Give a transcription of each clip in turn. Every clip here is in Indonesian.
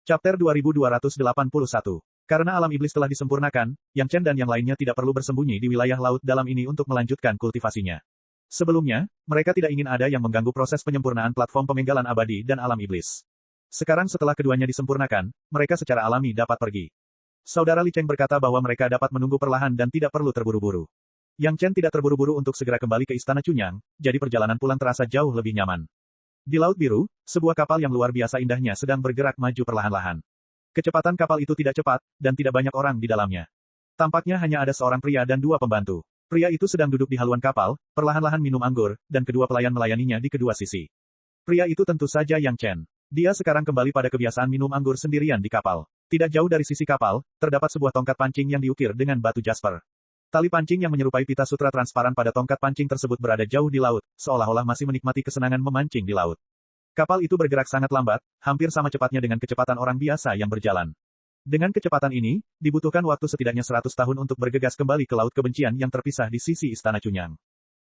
Chapter 2281. Karena alam iblis telah disempurnakan, Yang Chen dan yang lainnya tidak perlu bersembunyi di wilayah laut dalam ini untuk melanjutkan kultivasinya. Sebelumnya, mereka tidak ingin ada yang mengganggu proses penyempurnaan platform pemenggalan abadi dan alam iblis. Sekarang setelah keduanya disempurnakan, mereka secara alami dapat pergi. Saudara Li Cheng berkata bahwa mereka dapat menunggu perlahan dan tidak perlu terburu-buru. Yang Chen tidak terburu-buru untuk segera kembali ke Istana Chunyang, jadi perjalanan pulang terasa jauh lebih nyaman. Di Laut Biru, sebuah kapal yang luar biasa indahnya sedang bergerak maju perlahan-lahan. Kecepatan kapal itu tidak cepat, dan tidak banyak orang di dalamnya. Tampaknya hanya ada seorang pria dan dua pembantu. Pria itu sedang duduk di haluan kapal, perlahan-lahan minum anggur, dan kedua pelayan melayaninya di kedua sisi. Pria itu tentu saja Yang Chen. Dia sekarang kembali pada kebiasaan minum anggur sendirian di kapal. Tidak jauh dari sisi kapal, terdapat sebuah tongkat pancing yang diukir dengan batu jasper. Tali pancing yang menyerupai pita sutra transparan pada tongkat pancing tersebut berada jauh di laut, seolah-olah masih menikmati kesenangan memancing di laut. Kapal itu bergerak sangat lambat, hampir sama cepatnya dengan kecepatan orang biasa yang berjalan. Dengan kecepatan ini, dibutuhkan waktu setidaknya 100 tahun untuk bergegas kembali ke laut kebencian yang terpisah di sisi Istana Chunyang.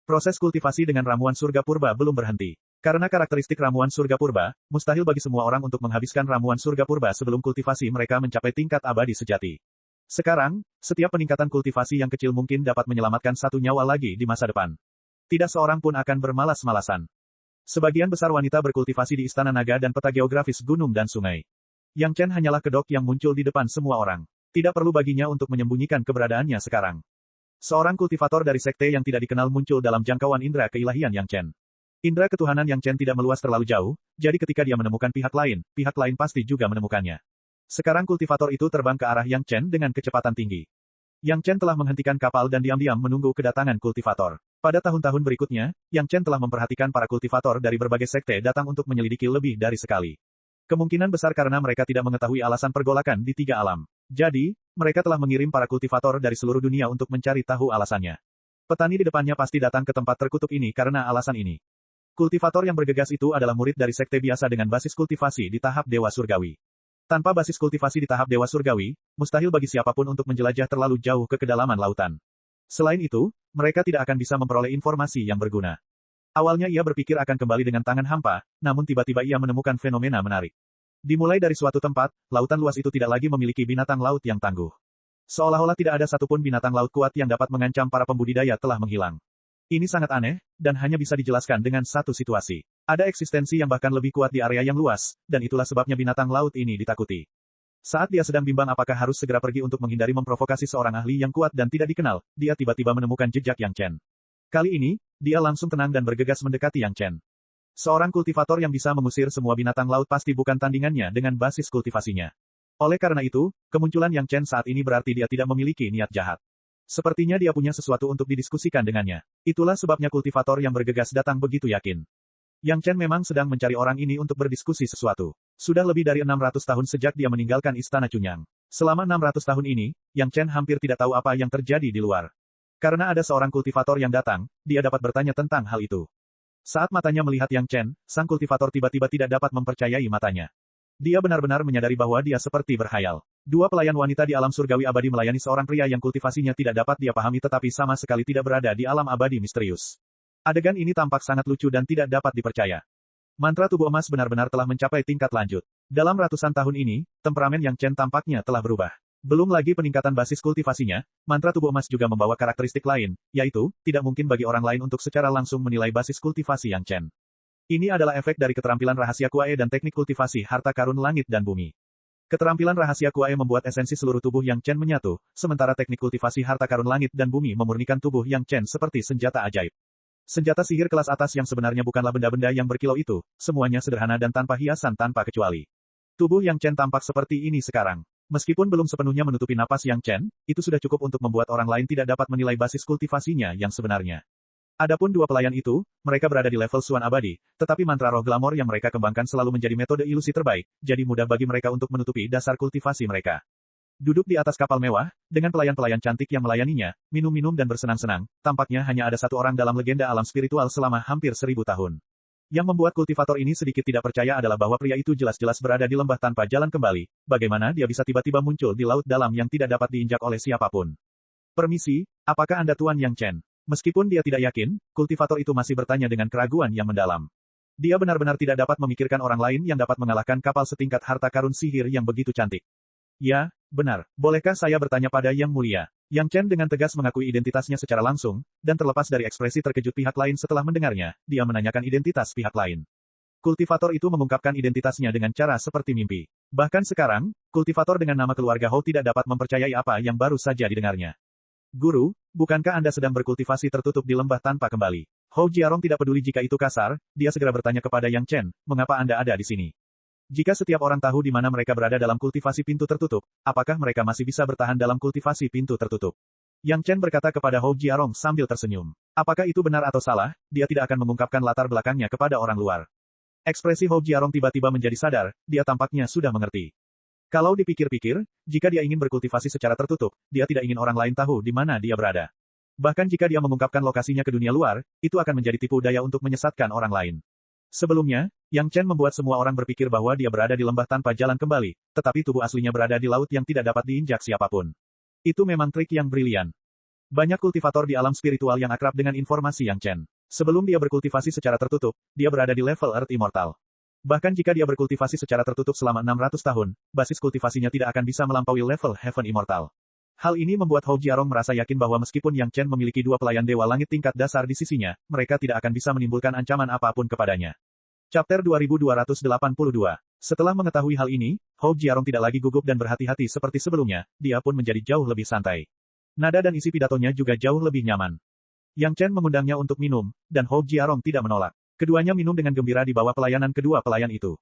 Proses kultivasi dengan ramuan surga purba belum berhenti. Karena karakteristik ramuan surga purba, mustahil bagi semua orang untuk menghabiskan ramuan surga purba sebelum kultivasi mereka mencapai tingkat abadi sejati. Sekarang, setiap peningkatan kultivasi yang kecil mungkin dapat menyelamatkan satu nyawa lagi di masa depan. Tidak seorang pun akan bermalas-malasan. Sebagian besar wanita berkultivasi di Istana Naga dan peta geografis gunung dan sungai. Yang Chen hanyalah kedok yang muncul di depan semua orang. Tidak perlu baginya untuk menyembunyikan keberadaannya sekarang. Seorang kultivator dari sekte yang tidak dikenal muncul dalam jangkauan indera keilahian Yang Chen. Indera ketuhanan Yang Chen tidak meluas terlalu jauh, jadi ketika dia menemukan pihak lain pasti juga menemukannya. Sekarang kultivator itu terbang ke arah Yang Chen dengan kecepatan tinggi. Yang Chen telah menghentikan kapal dan diam-diam menunggu kedatangan kultivator. Pada tahun-tahun berikutnya, Yang Chen telah memperhatikan para kultivator dari berbagai sekte datang untuk menyelidiki lebih dari sekali. Kemungkinan besar karena mereka tidak mengetahui alasan pergolakan di tiga alam. Jadi, mereka telah mengirim para kultivator dari seluruh dunia untuk mencari tahu alasannya. Petani di depannya pasti datang ke tempat terkutuk ini karena alasan ini. Kultivator yang bergegas itu adalah murid dari sekte biasa dengan basis kultivasi di tahap Dewa Surgawi. Tanpa basis kultivasi di tahap Dewa Surgawi, mustahil bagi siapapun untuk menjelajah terlalu jauh ke kedalaman lautan. Selain itu, mereka tidak akan bisa memperoleh informasi yang berguna. Awalnya ia berpikir akan kembali dengan tangan hampa, namun tiba-tiba ia menemukan fenomena menarik. Dimulai dari suatu tempat, lautan luas itu tidak lagi memiliki binatang laut yang tangguh. Seolah-olah tidak ada satupun binatang laut kuat yang dapat mengancam para pembudidaya telah menghilang. Ini sangat aneh, dan hanya bisa dijelaskan dengan satu situasi. Ada eksistensi yang bahkan lebih kuat di area yang luas, dan itulah sebabnya binatang laut ini ditakuti. Saat dia sedang bimbang apakah harus segera pergi untuk menghindari memprovokasi seorang ahli yang kuat dan tidak dikenal, dia tiba-tiba menemukan jejak Yang Chen. Kali ini, dia langsung tenang dan bergegas mendekati Yang Chen. Seorang kultivator yang bisa mengusir semua binatang laut pasti bukan tandingannya dengan basis kultivasinya. Oleh karena itu, kemunculan Yang Chen saat ini berarti dia tidak memiliki niat jahat. Sepertinya dia punya sesuatu untuk didiskusikan dengannya. Itulah sebabnya kultivator yang bergegas datang begitu yakin. Yang Chen memang sedang mencari orang ini untuk berdiskusi sesuatu. Sudah lebih dari 600 tahun sejak dia meninggalkan Istana Chunyang. Selama 600 tahun ini, Yang Chen hampir tidak tahu apa yang terjadi di luar. Karena ada seorang kultivator yang datang, dia dapat bertanya tentang hal itu. Saat matanya melihat Yang Chen, sang kultivator tiba-tiba tidak dapat mempercayai matanya. Dia benar-benar menyadari bahwa dia seperti berkhayal. Dua pelayan wanita di alam surgawi abadi melayani seorang pria yang kultivasinya tidak dapat dia pahami tetapi sama sekali tidak berada di alam abadi misterius. Adegan ini tampak sangat lucu dan tidak dapat dipercaya. Mantra tubuh emas benar-benar telah mencapai tingkat lanjut. Dalam ratusan tahun ini, temperamen Yang Chen tampaknya telah berubah. Belum lagi peningkatan basis kultivasinya, mantra tubuh emas juga membawa karakteristik lain, yaitu, tidak mungkin bagi orang lain untuk secara langsung menilai basis kultivasi Yang Chen. Ini adalah efek dari keterampilan rahasia Kuae dan teknik kultivasi harta karun langit dan bumi. Keterampilan rahasia Kuae membuat esensi seluruh tubuh Yang Chen menyatu, sementara teknik kultivasi harta karun langit dan bumi memurnikan tubuh Yang Chen seperti senjata ajaib. Senjata sihir kelas atas yang sebenarnya bukanlah benda-benda yang berkilau itu, semuanya sederhana dan tanpa hiasan tanpa kecuali. Tubuh Yang Chen tampak seperti ini sekarang. Meskipun belum sepenuhnya menutupi napas Yang Chen, itu sudah cukup untuk membuat orang lain tidak dapat menilai basis kultivasinya yang sebenarnya. Adapun dua pelayan itu, mereka berada di level Suan abadi, tetapi mantra roh glamor yang mereka kembangkan selalu menjadi metode ilusi terbaik, jadi mudah bagi mereka untuk menutupi dasar kultivasi mereka. Duduk di atas kapal mewah, dengan pelayan-pelayan cantik yang melayaninya, minum-minum dan bersenang-senang, tampaknya hanya ada satu orang dalam legenda alam spiritual selama hampir 1000 tahun. Yang membuat kultivator ini sedikit tidak percaya adalah bahwa pria itu jelas-jelas berada di lembah tanpa jalan kembali, bagaimana dia bisa tiba-tiba muncul di laut dalam yang tidak dapat diinjak oleh siapapun. Permisi, apakah Anda Tuan Yang Chen? Meskipun dia tidak yakin, kultivator itu masih bertanya dengan keraguan yang mendalam. Dia benar-benar tidak dapat memikirkan orang lain yang dapat mengalahkan kapal setingkat harta karun sihir yang begitu cantik. Ya, benar. Bolehkah saya bertanya pada Yang Mulia? Yang Chen dengan tegas mengakui identitasnya secara langsung, dan terlepas dari ekspresi terkejut pihak lain setelah mendengarnya, dia menanyakan identitas pihak lain. Kultivator itu mengungkapkan identitasnya dengan cara seperti mimpi. Bahkan sekarang, kultivator dengan nama keluarga Hou tidak dapat mempercayai apa yang baru saja didengarnya. Guru, bukankah Anda sedang berkultivasi tertutup di lembah tanpa kembali? Hou Jiarong tidak peduli jika itu kasar, dia segera bertanya kepada Yang Chen, mengapa Anda ada di sini? Jika setiap orang tahu di mana mereka berada dalam kultivasi pintu tertutup, apakah mereka masih bisa bertahan dalam kultivasi pintu tertutup? Yang Chen berkata kepada Hou Jiarong sambil tersenyum. Apakah itu benar atau salah, dia tidak akan mengungkapkan latar belakangnya kepada orang luar. Ekspresi Hou Jiarong tiba-tiba menjadi sadar, dia tampaknya sudah mengerti. Kalau dipikir-pikir, jika dia ingin berkultivasi secara tertutup, dia tidak ingin orang lain tahu di mana dia berada. Bahkan jika dia mengungkapkan lokasinya ke dunia luar, itu akan menjadi tipu daya untuk menyesatkan orang lain. Sebelumnya, Yang Chen membuat semua orang berpikir bahwa dia berada di lembah tanpa jalan kembali, tetapi tubuh aslinya berada di laut yang tidak dapat diinjak siapapun. Itu memang trik yang brilian. Banyak kultivator di alam spiritual yang akrab dengan informasi Yang Chen. Sebelum dia berkultivasi secara tertutup, dia berada di level Earth Immortal. Bahkan jika dia berkultivasi secara tertutup selama 600 tahun, basis kultivasinya tidak akan bisa melampaui level Heaven Immortal. Hal ini membuat Hou Jiarong merasa yakin bahwa meskipun Yang Chen memiliki dua pelayan Dewa Langit tingkat dasar di sisinya, mereka tidak akan bisa menimbulkan ancaman apapun kepadanya. Chapter 2282. Setelah mengetahui hal ini, Hou Jiarong tidak lagi gugup dan berhati-hati seperti sebelumnya, dia pun menjadi jauh lebih santai. Nada dan isi pidatonya juga jauh lebih nyaman. Yang Chen mengundangnya untuk minum, dan Hou Jiarong tidak menolak. Keduanya minum dengan gembira di bawah pelayanan kedua pelayan itu.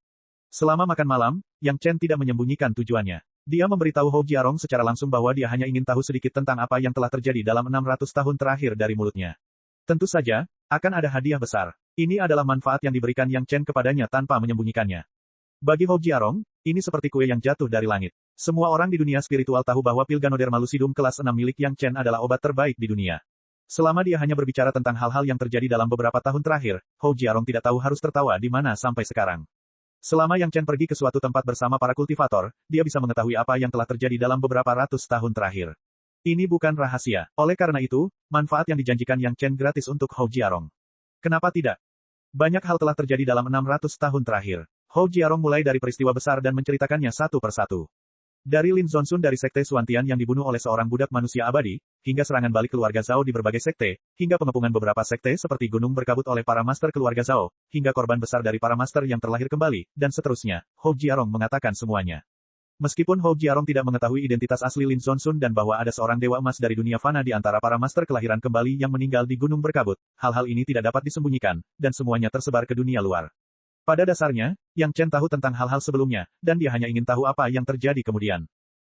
Selama makan malam, Yang Chen tidak menyembunyikan tujuannya. Dia memberitahu Hou Jiarong secara langsung bahwa dia hanya ingin tahu sedikit tentang apa yang telah terjadi dalam 600 tahun terakhir dari mulutnya. Tentu saja, akan ada hadiah besar. Ini adalah manfaat yang diberikan Yang Chen kepadanya tanpa menyembunyikannya. Bagi Hou Jiarong, ini seperti kue yang jatuh dari langit. Semua orang di dunia spiritual tahu bahwa pil Ganoderma lucidum kelas 6 milik Yang Chen adalah obat terbaik di dunia. Selama dia hanya berbicara tentang hal-hal yang terjadi dalam beberapa tahun terakhir, Hou Jiarong tidak tahu harus tertawa di mana sampai sekarang. Selama Yang Chen pergi ke suatu tempat bersama para kultivator, dia bisa mengetahui apa yang telah terjadi dalam beberapa ratus tahun terakhir. Ini bukan rahasia. Oleh karena itu, manfaat yang dijanjikan Yang Chen gratis untuk Hou Jiarong. Kenapa tidak? Banyak hal telah terjadi dalam 600 tahun terakhir. Hou Jiarong mulai dari peristiwa besar dan menceritakannya satu persatu. Dari Lin Zonsun dari Sekte Suantian yang dibunuh oleh seorang budak manusia abadi, hingga serangan balik keluarga Zhao di berbagai sekte, hingga pengepungan beberapa sekte seperti gunung berkabut oleh para master keluarga Zhao, hingga korban besar dari para master yang terlahir kembali, dan seterusnya, Hou Jiarong mengatakan semuanya. Meskipun Hou Jiarong tidak mengetahui identitas asli Lin Zonsun dan bahwa ada seorang dewa emas dari dunia fana di antara para master kelahiran kembali yang meninggal di gunung berkabut, hal-hal ini tidak dapat disembunyikan, dan semuanya tersebar ke dunia luar. Pada dasarnya, Yang Chen tahu tentang hal-hal sebelumnya, dan dia hanya ingin tahu apa yang terjadi kemudian.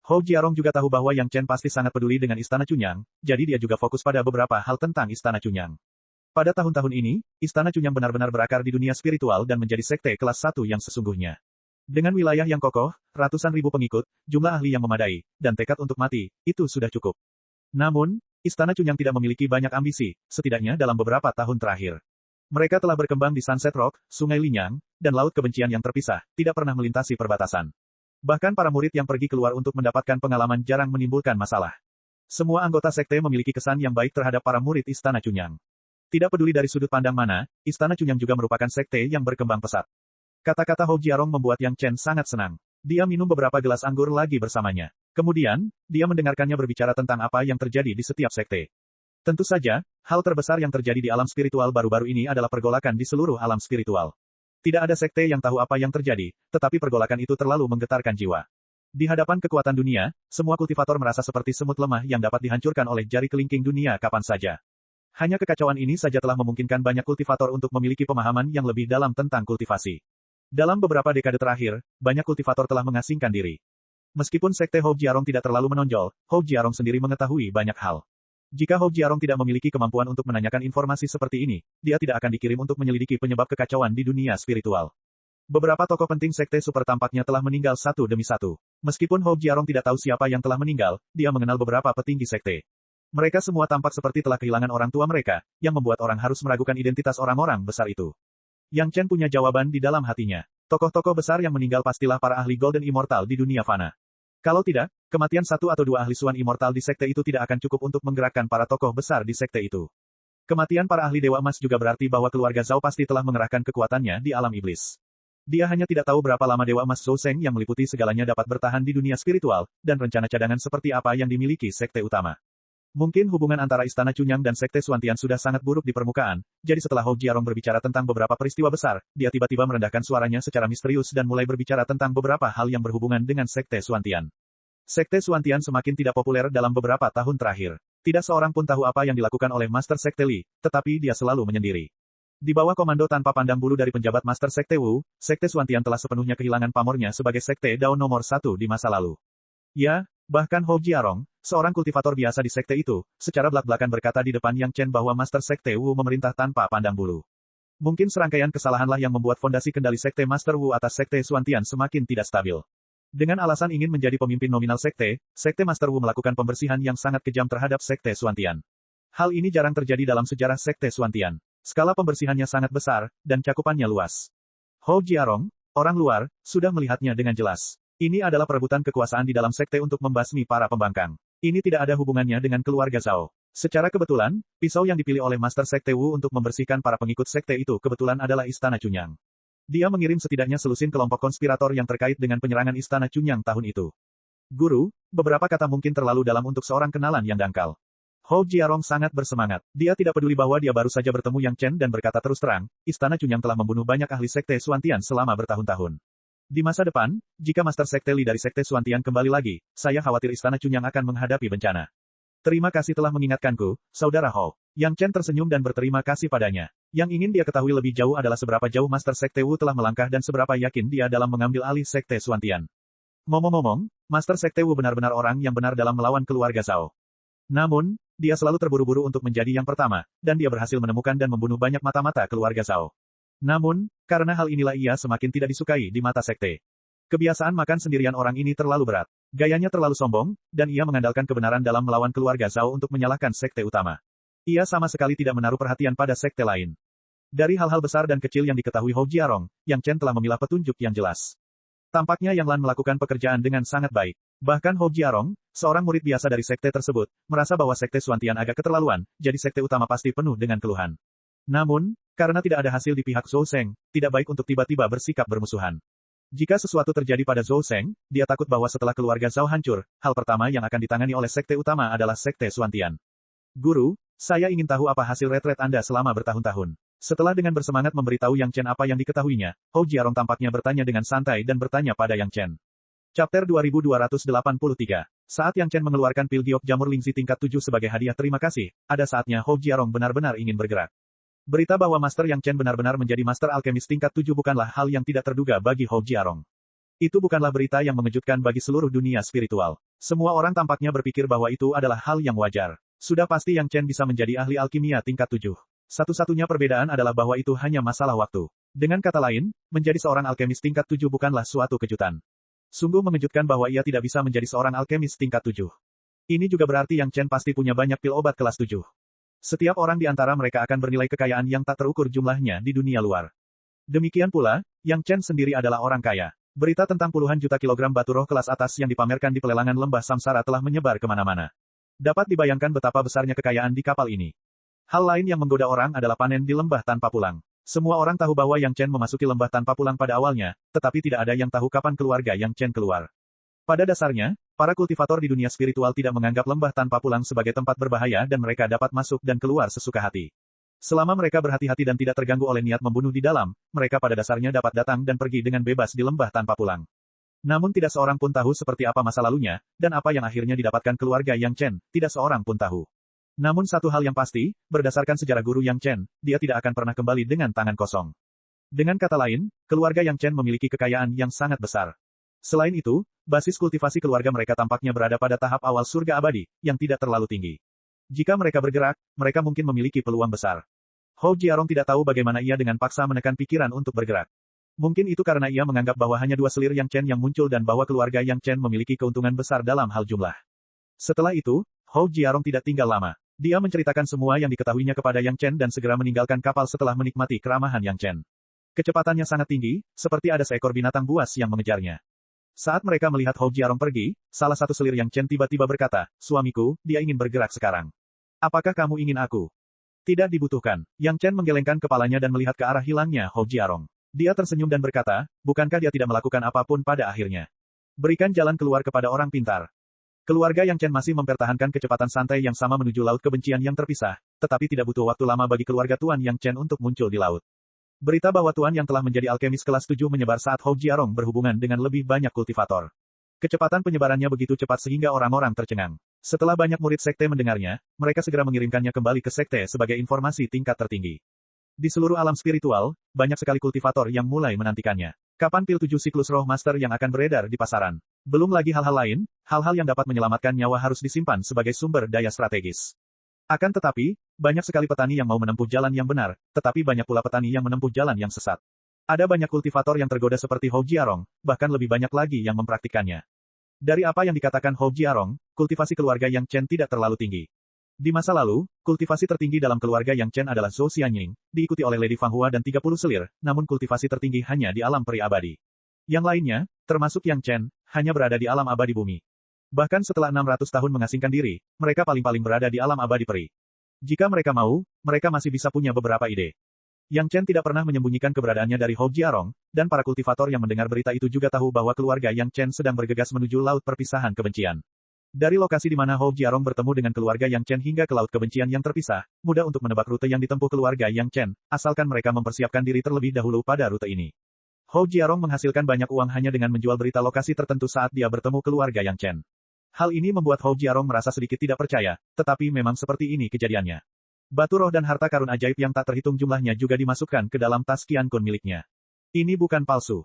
Hou Jiarong juga tahu bahwa Yang Chen pasti sangat peduli dengan Istana Cunyang, jadi dia juga fokus pada beberapa hal tentang Istana Cunyang. Pada tahun-tahun ini, Istana Cunyang benar-benar berakar di dunia spiritual dan menjadi sekte kelas 1 yang sesungguhnya. Dengan wilayah yang kokoh, ratusan ribu pengikut, jumlah ahli yang memadai, dan tekad untuk mati, itu sudah cukup. Namun, Istana Cunyang tidak memiliki banyak ambisi, setidaknya dalam beberapa tahun terakhir. Mereka telah berkembang di Sunset Rock, Sungai Linyang, dan Laut Kebencian yang terpisah, tidak pernah melintasi perbatasan. Bahkan para murid yang pergi keluar untuk mendapatkan pengalaman jarang menimbulkan masalah. Semua anggota sekte memiliki kesan yang baik terhadap para murid Istana Cunyang. Tidak peduli dari sudut pandang mana, Istana Cunyang juga merupakan sekte yang berkembang pesat. Kata-kata Hou Jiarong membuat Yang Chen sangat senang. Dia minum beberapa gelas anggur lagi bersamanya. Kemudian, dia mendengarkannya berbicara tentang apa yang terjadi di setiap sekte. Tentu saja, hal terbesar yang terjadi di alam spiritual baru-baru ini adalah pergolakan di seluruh alam spiritual. Tidak ada sekte yang tahu apa yang terjadi, tetapi pergolakan itu terlalu menggetarkan jiwa. Di hadapan kekuatan dunia, semua kultivator merasa seperti semut lemah yang dapat dihancurkan oleh jari kelingking dunia kapan saja. Hanya kekacauan ini saja telah memungkinkan banyak kultivator untuk memiliki pemahaman yang lebih dalam tentang kultivasi. Dalam beberapa dekade terakhir, banyak kultivator telah mengasingkan diri. Meskipun sekte Hou Jiarong tidak terlalu menonjol, Hou Jiarong sendiri mengetahui banyak hal. Jika Hou Jiarong tidak memiliki kemampuan untuk menanyakan informasi seperti ini, dia tidak akan dikirim untuk menyelidiki penyebab kekacauan di dunia spiritual. Beberapa tokoh penting sekte super tampaknya telah meninggal satu demi satu. Meskipun Hou Jiarong tidak tahu siapa yang telah meninggal, dia mengenal beberapa petinggi sekte. Mereka semua tampak seperti telah kehilangan orang tua mereka, yang membuat orang harus meragukan identitas orang-orang besar itu. Yang Chen punya jawaban di dalam hatinya. Tokoh-tokoh besar yang meninggal pastilah para ahli Golden Immortal di dunia fana. Kalau tidak, kematian satu atau dua ahli Suan Immortal di sekte itu tidak akan cukup untuk menggerakkan para tokoh besar di sekte itu. Kematian para ahli Dewa Emas juga berarti bahwa keluarga Zhao pasti telah mengerahkan kekuatannya di alam iblis. Dia hanya tidak tahu berapa lama Dewa Emas Zhou Seng yang meliputi segalanya dapat bertahan di dunia spiritual, dan rencana cadangan seperti apa yang dimiliki sekte utama. Mungkin hubungan antara Istana Cunyang dan Sekte Suantian sudah sangat buruk di permukaan, jadi setelah Hou Jiarong berbicara tentang beberapa peristiwa besar, dia tiba-tiba merendahkan suaranya secara misterius dan mulai berbicara tentang beberapa hal yang berhubungan dengan Sekte Suantian. Sekte Suantian semakin tidak populer dalam beberapa tahun terakhir. Tidak seorang pun tahu apa yang dilakukan oleh Master Sekte Li, tetapi dia selalu menyendiri. Di bawah komando tanpa pandang bulu dari penjabat Master Sekte Wu, Sekte Suantian telah sepenuhnya kehilangan pamornya sebagai Sekte Dao nomor 1 di masa lalu. Ya, bahkan Hou Jiarong, seorang kultivator biasa di sekte itu, secara belak-belakan berkata di depan Yang Chen bahwa Master Sekte Wu memerintah tanpa pandang bulu. Mungkin serangkaian kesalahanlah yang membuat fondasi kendali Sekte Master Wu atas Sekte Suantian semakin tidak stabil. Dengan alasan ingin menjadi pemimpin nominal sekte, Sekte Master Wu melakukan pembersihan yang sangat kejam terhadap Sekte Suantian. Hal ini jarang terjadi dalam sejarah Sekte Suantian. Skala pembersihannya sangat besar, dan cakupannya luas. Hou Jiarong, orang luar, sudah melihatnya dengan jelas. Ini adalah perebutan kekuasaan di dalam sekte untuk membasmi para pembangkang. Ini tidak ada hubungannya dengan keluarga Zhao. Secara kebetulan, pisau yang dipilih oleh Master Sekte Wu untuk membersihkan para pengikut sekte itu kebetulan adalah Istana Cunyang. Dia mengirim setidaknya selusin kelompok konspirator yang terkait dengan penyerangan Istana Cunyang tahun itu. Guru, beberapa kata mungkin terlalu dalam untuk seorang kenalan yang dangkal. Hou Jiarong sangat bersemangat. Dia tidak peduli bahwa dia baru saja bertemu Yang Chen dan berkata terus terang, Istana Cunyang telah membunuh banyak ahli Sekte Suantian selama bertahun-tahun. Di masa depan, jika Master Sekte Li dari Sekte Suantian kembali lagi, saya khawatir Istana Cunyang akan menghadapi bencana. Terima kasih telah mengingatkanku, Saudara Hou. Yang Chen tersenyum dan berterima kasih padanya. Yang ingin dia ketahui lebih jauh adalah seberapa jauh Master Sekte Wu telah melangkah dan seberapa yakin dia dalam mengambil alih Sekte Suantian. Ngomong-ngomong, Master Sekte Wu benar-benar orang yang benar dalam melawan keluarga Zhao. Namun, dia selalu terburu-buru untuk menjadi yang pertama, dan dia berhasil menemukan dan membunuh banyak mata-mata keluarga Zhao. Namun, karena hal inilah ia semakin tidak disukai di mata sekte. Kebiasaan makan sendirian orang ini terlalu berat. Gayanya terlalu sombong, dan ia mengandalkan kebenaran dalam melawan keluarga Zhao untuk menyalahkan sekte utama. Ia sama sekali tidak menaruh perhatian pada sekte lain. Dari hal-hal besar dan kecil yang diketahui Hou Jiarong, Yang Chen telah memilah petunjuk yang jelas. Tampaknya Yang Lan melakukan pekerjaan dengan sangat baik. Bahkan Hou Jiarong, seorang murid biasa dari sekte tersebut, merasa bahwa sekte Suantian agak keterlaluan, jadi sekte utama pasti penuh dengan keluhan. Namun, karena tidak ada hasil di pihak Zhou Seng, tidak baik untuk tiba-tiba bersikap bermusuhan. Jika sesuatu terjadi pada Zhou Seng, dia takut bahwa setelah keluarga Zhao hancur, hal pertama yang akan ditangani oleh sekte utama adalah sekte Suantian. Guru, saya ingin tahu apa hasil retret Anda selama bertahun-tahun. Setelah dengan bersemangat memberitahu Yang Chen apa yang diketahuinya, Hou Jiarong tampaknya bertanya dengan santai dan bertanya pada Yang Chen. Chapter 2283. Saat Yang Chen mengeluarkan pil giok jamur Lingzi tingkat 7 sebagai hadiah terima kasih, ada saatnya Hou Jiarong benar-benar ingin bergerak. Berita bahwa Master Yang Chen benar-benar menjadi Master Alkemis tingkat 7 bukanlah hal yang tidak terduga bagi Hou Jiarong. Itu bukanlah berita yang mengejutkan bagi seluruh dunia spiritual. Semua orang tampaknya berpikir bahwa itu adalah hal yang wajar. Sudah pasti Yang Chen bisa menjadi ahli alkimia tingkat 7. Satu-satunya perbedaan adalah bahwa itu hanya masalah waktu. Dengan kata lain, menjadi seorang alkemis tingkat 7 bukanlah suatu kejutan. Sungguh mengejutkan bahwa ia tidak bisa menjadi seorang alkemis tingkat 7. Ini juga berarti Yang Chen pasti punya banyak pil obat kelas 7. Setiap orang di antara mereka akan bernilai kekayaan yang tak terukur jumlahnya di dunia luar. Demikian pula, Yang Chen sendiri adalah orang kaya. Berita tentang puluhan juta kilogram batu roh kelas atas yang dipamerkan di pelelangan lembah Samsara telah menyebar kemana-mana. Dapat dibayangkan betapa besarnya kekayaan di kapal ini. Hal lain yang menggoda orang adalah panen di lembah tanpa pulang. Semua orang tahu bahwa Yang Chen memasuki lembah tanpa pulang pada awalnya, tetapi tidak ada yang tahu kapan keluarga Yang Chen keluar. Pada dasarnya, para kultivator di dunia spiritual tidak menganggap lembah tanpa pulang sebagai tempat berbahaya dan mereka dapat masuk dan keluar sesuka hati. Selama mereka berhati-hati dan tidak terganggu oleh niat membunuh di dalam, mereka pada dasarnya dapat datang dan pergi dengan bebas di lembah tanpa pulang. Namun tidak seorang pun tahu seperti apa masa lalunya, dan apa yang akhirnya didapatkan keluarga Yang Chen, tidak seorang pun tahu. Namun satu hal yang pasti, berdasarkan sejarah guru Yang Chen, dia tidak akan pernah kembali dengan tangan kosong. Dengan kata lain, keluarga Yang Chen memiliki kekayaan yang sangat besar. Selain itu, basis kultivasi keluarga mereka tampaknya berada pada tahap awal surga abadi, yang tidak terlalu tinggi. Jika mereka bergerak, mereka mungkin memiliki peluang besar. Hou Jiarong tidak tahu bagaimana ia dengan paksa menekan pikiran untuk bergerak. Mungkin itu karena ia menganggap bahwa hanya 2 selir Yang Chen yang muncul dan bahwa keluarga Yang Chen memiliki keuntungan besar dalam hal jumlah. Setelah itu, Hou Jiarong tidak tinggal lama. Dia menceritakan semua yang diketahuinya kepada Yang Chen dan segera meninggalkan kapal setelah menikmati keramahan Yang Chen. Kecepatannya sangat tinggi, seperti ada seekor binatang buas yang mengejarnya. Saat mereka melihat Hou Jiarong pergi, salah satu selir Yang Chen tiba-tiba berkata, "Suamiku, dia ingin bergerak sekarang. Apakah kamu ingin aku?" Tidak dibutuhkan. Yang Chen menggelengkan kepalanya dan melihat ke arah hilangnya Hou Jiarong. Dia tersenyum dan berkata, bukankah dia tidak melakukan apapun pada akhirnya? Berikan jalan keluar kepada orang pintar. Keluarga Yang Chen masih mempertahankan kecepatan santai yang sama menuju laut kebencian yang terpisah, tetapi tidak butuh waktu lama bagi keluarga Tuan Yang Chen untuk muncul di laut. Berita bahwa Tuan yang telah menjadi alkemis kelas 7 menyebar saat Hou Jiarong berhubungan dengan lebih banyak kultivator. Kecepatan penyebarannya begitu cepat sehingga orang-orang tercengang. Setelah banyak murid sekte mendengarnya, mereka segera mengirimkannya kembali ke sekte sebagai informasi tingkat tertinggi. Di seluruh alam spiritual, banyak sekali kultivator yang mulai menantikannya. Kapan pil 7 siklus roh master yang akan beredar di pasaran? Belum lagi hal-hal lain, hal-hal yang dapat menyelamatkan nyawa harus disimpan sebagai sumber daya strategis. Akan tetapi, banyak sekali petani yang mau menempuh jalan yang benar, tetapi banyak pula petani yang menempuh jalan yang sesat. Ada banyak kultivator yang tergoda seperti Hou Jiarong, bahkan lebih banyak lagi yang mempraktikkannya. Dari apa yang dikatakan Hou Jiarong, kultivasi keluarga Yang Chen tidak terlalu tinggi. Di masa lalu, kultivasi tertinggi dalam keluarga Yang Chen adalah Zhou Xianying, diikuti oleh Lady Fang Hua dan 30 selir, namun kultivasi tertinggi hanya di alam peri abadi. Yang lainnya, termasuk Yang Chen, hanya berada di alam abadi bumi. Bahkan setelah 600 tahun mengasingkan diri, mereka paling-paling berada di alam abadi peri. Jika mereka mau, mereka masih bisa punya beberapa ide. Yang Chen tidak pernah menyembunyikan keberadaannya dari Hou Jiarong, dan para kultivator yang mendengar berita itu juga tahu bahwa keluarga Yang Chen sedang bergegas menuju laut perpisahan kebencian. Dari lokasi di mana Hou Jiarong bertemu dengan keluarga Yang Chen hingga ke laut kebencian yang terpisah, mudah untuk menebak rute yang ditempuh keluarga Yang Chen, asalkan mereka mempersiapkan diri terlebih dahulu pada rute ini. Hou Jiarong menghasilkan banyak uang hanya dengan menjual berita lokasi tertentu saat dia bertemu keluarga Yang Chen. Hal ini membuat Hou Jiarong merasa sedikit tidak percaya, tetapi memang seperti ini kejadiannya. Batu roh dan harta karun ajaib yang tak terhitung jumlahnya juga dimasukkan ke dalam tas Qian Kun miliknya. Ini bukan palsu.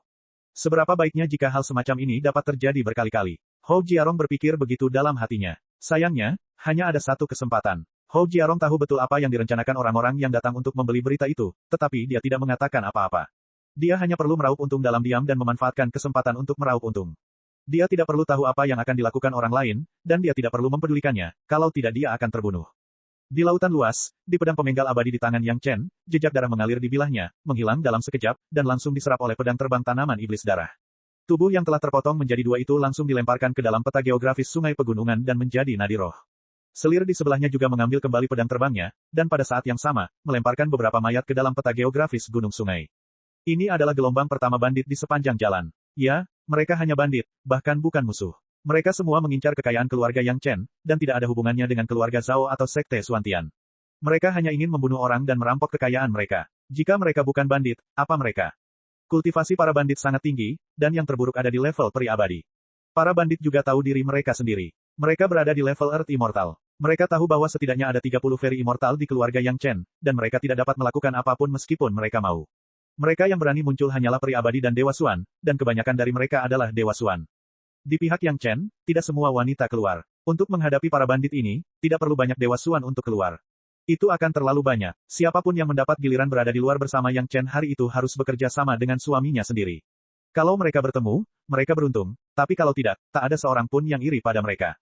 Seberapa baiknya jika hal semacam ini dapat terjadi berkali-kali. Hou Jiarong berpikir begitu dalam hatinya. Sayangnya, hanya ada satu kesempatan. Hou Jiarong tahu betul apa yang direncanakan orang-orang yang datang untuk membeli berita itu, tetapi dia tidak mengatakan apa-apa. Dia hanya perlu meraup untung dalam diam dan memanfaatkan kesempatan untuk meraup untung. Dia tidak perlu tahu apa yang akan dilakukan orang lain, dan dia tidak perlu mempedulikannya, kalau tidak dia akan terbunuh. Di lautan luas, di pedang pemenggal abadi di tangan Yang Chen, jejak darah mengalir di bilahnya, menghilang dalam sekejap, dan langsung diserap oleh pedang terbang tanaman iblis darah. Tubuh yang telah terpotong menjadi dua itu langsung dilemparkan ke dalam peta geografis sungai pegunungan dan menjadi nadi roh. Selir di sebelahnya juga mengambil kembali pedang terbangnya, dan pada saat yang sama, melemparkan beberapa mayat ke dalam peta geografis gunung sungai. Ini adalah gelombang pertama bandit di sepanjang jalan. Ya, mereka hanya bandit, bahkan bukan musuh. Mereka semua mengincar kekayaan keluarga Yang Chen, dan tidak ada hubungannya dengan keluarga Zhao atau sekte Xuantian. Mereka hanya ingin membunuh orang dan merampok kekayaan mereka. Jika mereka bukan bandit, apa mereka? Kultivasi para bandit sangat tinggi, dan yang terburuk ada di level peri abadi. Para bandit juga tahu diri mereka sendiri. Mereka berada di level Earth Immortal. Mereka tahu bahwa setidaknya ada 30 Fairy Immortal di keluarga Yang Chen, dan mereka tidak dapat melakukan apapun meskipun mereka mau. Mereka yang berani muncul hanyalah peri abadi dan Dewa Xuan, dan kebanyakan dari mereka adalah Dewa Xuan. Di pihak Yang Chen, tidak semua wanita keluar. Untuk menghadapi para bandit ini, tidak perlu banyak Dewa Xuan untuk keluar. Itu akan terlalu banyak. Siapapun yang mendapat giliran berada di luar bersama Yang Chen hari itu harus bekerja sama dengan suaminya sendiri. Kalau mereka bertemu, mereka beruntung, tapi kalau tidak, tak ada seorang pun yang iri pada mereka.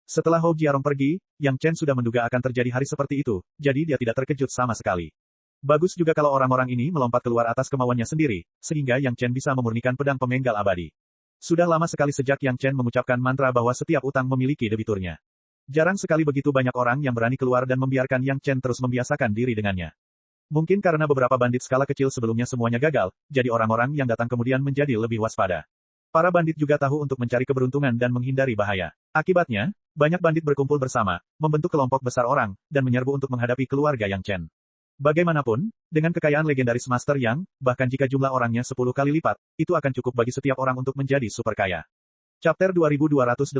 Setelah Hou Jiarong pergi, Yang Chen sudah menduga akan terjadi hari seperti itu, jadi dia tidak terkejut sama sekali. Bagus juga kalau orang-orang ini melompat keluar atas kemauannya sendiri, sehingga Yang Chen bisa memurnikan pedang pemenggal abadi. Sudah lama sekali sejak Yang Chen mengucapkan mantra bahwa setiap utang memiliki debiturnya. Jarang sekali begitu banyak orang yang berani keluar dan membiarkan Yang Chen terus membiasakan diri dengannya. Mungkin karena beberapa bandit skala kecil sebelumnya semuanya gagal, jadi orang-orang yang datang kemudian menjadi lebih waspada. Para bandit juga tahu untuk mencari keberuntungan dan menghindari bahaya. Akibatnya, banyak bandit berkumpul bersama, membentuk kelompok besar orang, dan menyerbu untuk menghadapi keluarga Yang Chen. Bagaimanapun, dengan kekayaan legendaris Master Yang, bahkan jika jumlah orangnya 10 kali lipat, itu akan cukup bagi setiap orang untuk menjadi super kaya. Chapter 2284.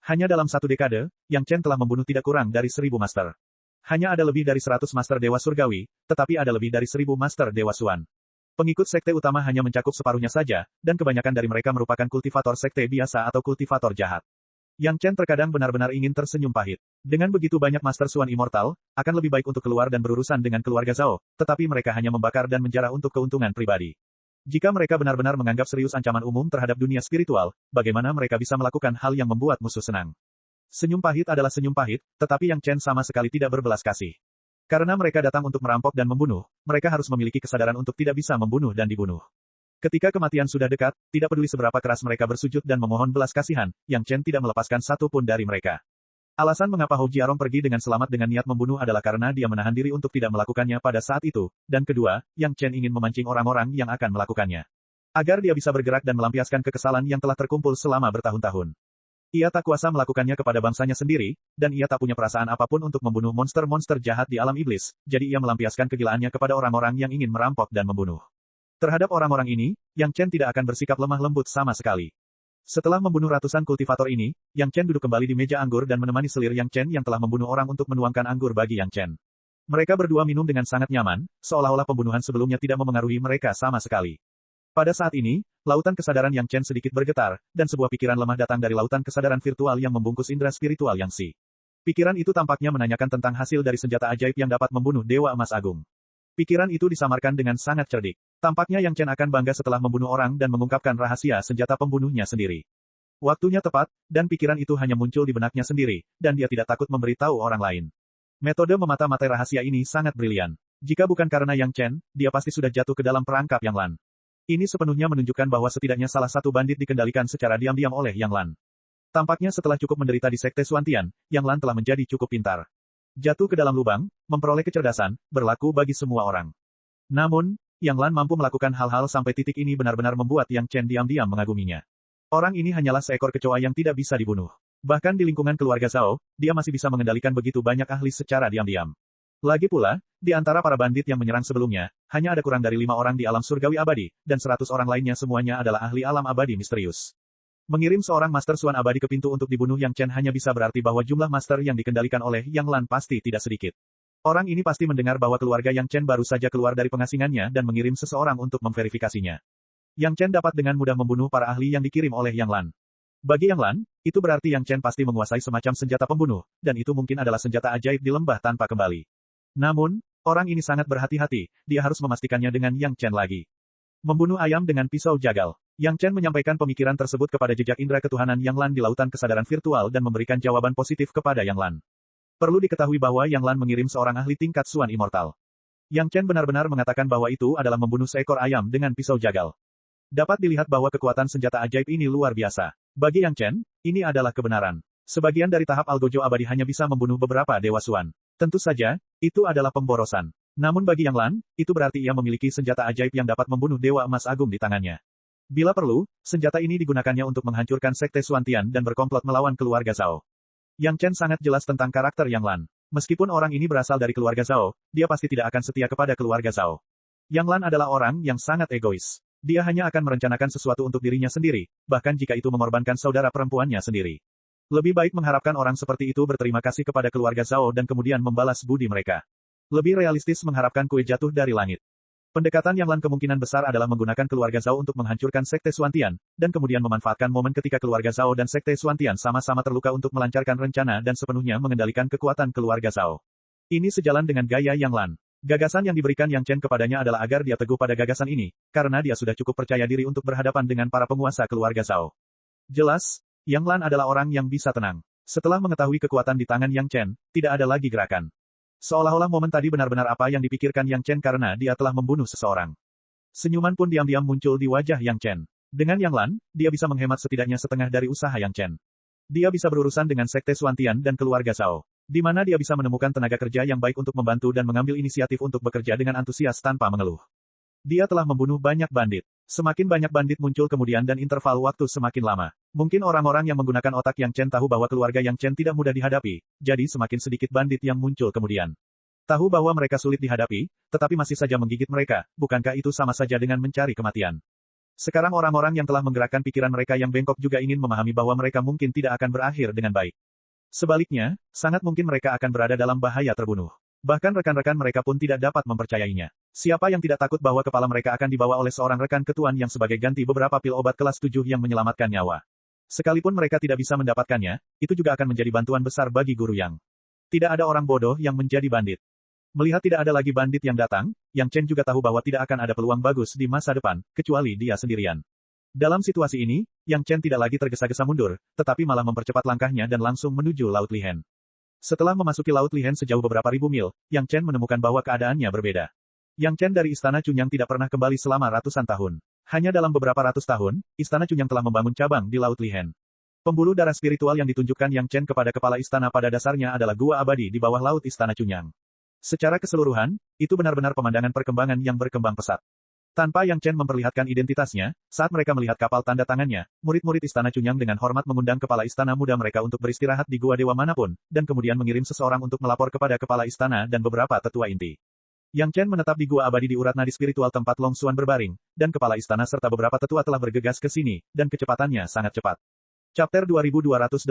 Hanya dalam satu dekade, Yang Chen telah membunuh tidak kurang dari 1000 Master. Hanya ada lebih dari 100 Master Dewa Surgawi, tetapi ada lebih dari 1000 Master Dewa Xuan. Pengikut sekte utama hanya mencakup separuhnya saja, dan kebanyakan dari mereka merupakan kultivator sekte biasa atau kultivator jahat. Yang Chen terkadang benar-benar ingin tersenyum pahit. Dengan begitu banyak Master Xuan Immortal, akan lebih baik untuk keluar dan berurusan dengan keluarga Zhao, tetapi mereka hanya membakar dan menjarah untuk keuntungan pribadi. Jika mereka benar-benar menganggap serius ancaman umum terhadap dunia spiritual, bagaimana mereka bisa melakukan hal yang membuat musuh senang? Senyum pahit adalah senyum pahit, tetapi Yang Chen sama sekali tidak berbelas kasih. Karena mereka datang untuk merampok dan membunuh, mereka harus memiliki kesadaran untuk tidak bisa membunuh dan dibunuh. Ketika kematian sudah dekat, tidak peduli seberapa keras mereka bersujud dan memohon belas kasihan, Yang Chen tidak melepaskan satu pun dari mereka. Alasan mengapa Hou Jiarong pergi dengan selamat dengan niat membunuh adalah karena dia menahan diri untuk tidak melakukannya pada saat itu, dan kedua, Yang Chen ingin memancing orang-orang yang akan melakukannya. Agar dia bisa bergerak dan melampiaskan kekesalan yang telah terkumpul selama bertahun-tahun. Ia tak kuasa melakukannya kepada bangsanya sendiri, dan ia tak punya perasaan apapun untuk membunuh monster-monster jahat di alam iblis, jadi ia melampiaskan kegilaannya kepada orang-orang yang ingin merampok dan membunuh. Terhadap orang-orang ini, Yang Chen tidak akan bersikap lemah lembut sama sekali. Setelah membunuh ratusan kultivator ini, Yang Chen duduk kembali di meja anggur dan menemani selir Yang Chen yang telah membunuh orang untuk menuangkan anggur bagi Yang Chen. Mereka berdua minum dengan sangat nyaman, seolah-olah pembunuhan sebelumnya tidak memengaruhi mereka sama sekali. Pada saat ini, lautan kesadaran Yang Chen sedikit bergetar, dan sebuah pikiran lemah datang dari lautan kesadaran virtual yang membungkus indera spiritual Yang Si. Pikiran itu tampaknya menanyakan tentang hasil dari senjata ajaib yang dapat membunuh Dewa Emas Agung. Pikiran itu disamarkan dengan sangat cerdik. Tampaknya Yang Chen akan bangga setelah membunuh orang dan mengungkapkan rahasia senjata pembunuhnya sendiri. Waktunya tepat, dan pikiran itu hanya muncul di benaknya sendiri, dan dia tidak takut memberitahu orang lain. Metode memata-matai rahasia ini sangat brilian. Jika bukan karena Yang Chen, dia pasti sudah jatuh ke dalam perangkap Yang Lan. Ini sepenuhnya menunjukkan bahwa setidaknya salah satu bandit dikendalikan secara diam-diam oleh Yang Lan. Tampaknya setelah cukup menderita di Sekte Xuantian, Yang Lan telah menjadi cukup pintar. Jatuh ke dalam lubang, memperoleh kecerdasan, berlaku bagi semua orang. Namun, Yang Lan mampu melakukan hal-hal sampai titik ini benar-benar membuat Yang Chen diam-diam mengaguminya. Orang ini hanyalah seekor kecoa yang tidak bisa dibunuh. Bahkan di lingkungan keluarga Zhao, dia masih bisa mengendalikan begitu banyak ahli secara diam-diam. Lagi pula, di antara para bandit yang menyerang sebelumnya, hanya ada kurang dari 5 orang di alam surgawi abadi, dan 100 orang lainnya semuanya adalah ahli alam abadi misterius. Mengirim seorang Master Suan abadi ke pintu untuk dibunuh Yang Chen hanya bisa berarti bahwa jumlah Master yang dikendalikan oleh Yang Lan pasti tidak sedikit. Orang ini pasti mendengar bahwa keluarga Yang Chen baru saja keluar dari pengasingannya dan mengirim seseorang untuk memverifikasinya. Yang Chen dapat dengan mudah membunuh para ahli yang dikirim oleh Yang Lan. Bagi Yang Lan, itu berarti Yang Chen pasti menguasai semacam senjata pembunuh, dan itu mungkin adalah senjata ajaib di lembah tanpa kembali. Namun, orang ini sangat berhati-hati, dia harus memastikannya dengan Yang Chen lagi. Membunuh ayam dengan pisau jagal. Yang Chen menyampaikan pemikiran tersebut kepada jejak indera ketuhanan Yang Lan di lautan kesadaran virtual dan memberikan jawaban positif kepada Yang Lan. Perlu diketahui bahwa Yang Lan mengirim seorang ahli tingkat Suan Immortal. Yang Chen benar-benar mengatakan bahwa itu adalah membunuh seekor ayam dengan pisau jagal. Dapat dilihat bahwa kekuatan senjata ajaib ini luar biasa. Bagi Yang Chen, ini adalah kebenaran. Sebagian dari tahap Algojo abadi hanya bisa membunuh beberapa Dewa Suan. Tentu saja, itu adalah pemborosan. Namun bagi Yang Lan, itu berarti ia memiliki senjata ajaib yang dapat membunuh Dewa Emas Agung di tangannya. Bila perlu, senjata ini digunakannya untuk menghancurkan Sekte Xuantian dan berkomplot melawan keluarga Zhao. Yang Chen sangat jelas tentang karakter Yang Lan. Meskipun orang ini berasal dari keluarga Zhao, dia pasti tidak akan setia kepada keluarga Zhao. Yang Lan adalah orang yang sangat egois. Dia hanya akan merencanakan sesuatu untuk dirinya sendiri, bahkan jika itu mengorbankan saudara perempuannya sendiri. Lebih baik mengharapkan orang seperti itu berterima kasih kepada keluarga Zhao dan kemudian membalas budi mereka. Lebih realistis mengharapkan kue jatuh dari langit. Pendekatan Yang Lan kemungkinan besar adalah menggunakan keluarga Zhao untuk menghancurkan Sekte Xuantian, dan kemudian memanfaatkan momen ketika keluarga Zhao dan Sekte Xuantian sama-sama terluka untuk melancarkan rencana dan sepenuhnya mengendalikan kekuatan keluarga Zhao. Ini sejalan dengan gaya Yang Lan. Gagasan yang diberikan Yang Chen kepadanya adalah agar dia teguh pada gagasan ini, karena dia sudah cukup percaya diri untuk berhadapan dengan para penguasa keluarga Zhao. Jelas, Yang Lan adalah orang yang bisa tenang. Setelah mengetahui kekuatan di tangan Yang Chen, tidak ada lagi gerakan. Seolah-olah momen tadi benar-benar apa yang dipikirkan Yang Chen karena dia telah membunuh seseorang. Senyuman pun diam-diam muncul di wajah Yang Chen. Dengan Yang Lan, dia bisa menghemat setidaknya setengah dari usaha Yang Chen. Dia bisa berurusan dengan Sekte Xuantian dan keluarga Zhao, di mana dia bisa menemukan tenaga kerja yang baik untuk membantu dan mengambil inisiatif untuk bekerja dengan antusias tanpa mengeluh. Dia telah membunuh banyak bandit. Semakin banyak bandit muncul kemudian dan interval waktu semakin lama. Mungkin orang-orang yang menggunakan otak Yang Chen tahu bahwa keluarga Yang Chen tidak mudah dihadapi, jadi semakin sedikit bandit yang muncul kemudian. Tahu bahwa mereka sulit dihadapi, tetapi masih saja menggigit mereka, bukankah itu sama saja dengan mencari kematian? Sekarang orang-orang yang telah menggerakkan pikiran mereka yang bengkok juga ingin memahami bahwa mereka mungkin tidak akan berakhir dengan baik. Sebaliknya, sangat mungkin mereka akan berada dalam bahaya terbunuh. Bahkan rekan-rekan mereka pun tidak dapat mempercayainya. Siapa yang tidak takut bahwa kepala mereka akan dibawa oleh seorang rekan ketuan yang sebagai ganti beberapa pil obat kelas 7 yang menyelamatkan nyawa. Sekalipun mereka tidak bisa mendapatkannya, itu juga akan menjadi bantuan besar bagi guru Yang. Tidak ada orang bodoh yang menjadi bandit. Melihat tidak ada lagi bandit yang datang, Yang Chen juga tahu bahwa tidak akan ada peluang bagus di masa depan, kecuali dia sendirian. Dalam situasi ini, Yang Chen tidak lagi tergesa-gesa mundur, tetapi malah mempercepat langkahnya dan langsung menuju Laut Lihen. Setelah memasuki Laut Lihen sejauh beberapa ribu mil, Yang Chen menemukan bahwa keadaannya berbeda. Yang Chen dari Istana Chunyang tidak pernah kembali selama ratusan tahun. Hanya dalam beberapa ratus tahun, Istana Chunyang telah membangun cabang di Laut Lihen. Pembuluh darah spiritual yang ditunjukkan Yang Chen kepada kepala istana pada dasarnya adalah gua abadi di bawah laut istana Cunyang. Secara keseluruhan, itu benar-benar pemandangan perkembangan yang berkembang pesat. Tanpa Yang Chen memperlihatkan identitasnya, saat mereka melihat kapal tanda tangannya, murid-murid istana Cunyang dengan hormat mengundang kepala istana muda mereka untuk beristirahat di gua dewa manapun, dan kemudian mengirim seseorang untuk melapor kepada kepala istana dan beberapa tetua inti. Yang Chen menetap di gua abadi di urat nadi spiritual tempat Long Xuan berbaring, dan kepala istana serta beberapa tetua telah bergegas ke sini, dan kecepatannya sangat cepat. Chapter 2285.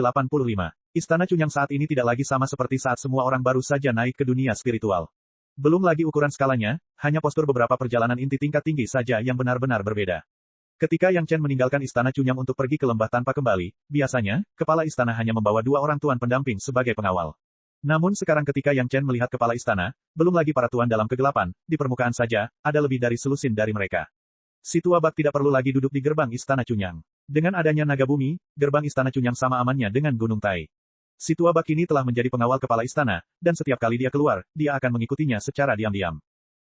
Istana Cunyang saat ini tidak lagi sama seperti saat semua orang baru saja naik ke dunia spiritual. Belum lagi ukuran skalanya, hanya postur beberapa perjalanan inti tingkat tinggi saja yang benar-benar berbeda. Ketika Yang Chen meninggalkan istana Cunyang untuk pergi ke lembah tanpa kembali, biasanya, kepala istana hanya membawa 2 orang tuan pendamping sebagai pengawal. Namun sekarang ketika Yang Chen melihat kepala istana, belum lagi para tuan dalam kegelapan, di permukaan saja, ada lebih dari selusin dari mereka. Si tua bak tidak perlu lagi duduk di gerbang istana Cunyang. Dengan adanya naga bumi, gerbang istana Cunyang sama amannya dengan Gunung Tai. Si tua bak ini telah menjadi pengawal kepala istana, dan setiap kali dia keluar, dia akan mengikutinya secara diam-diam.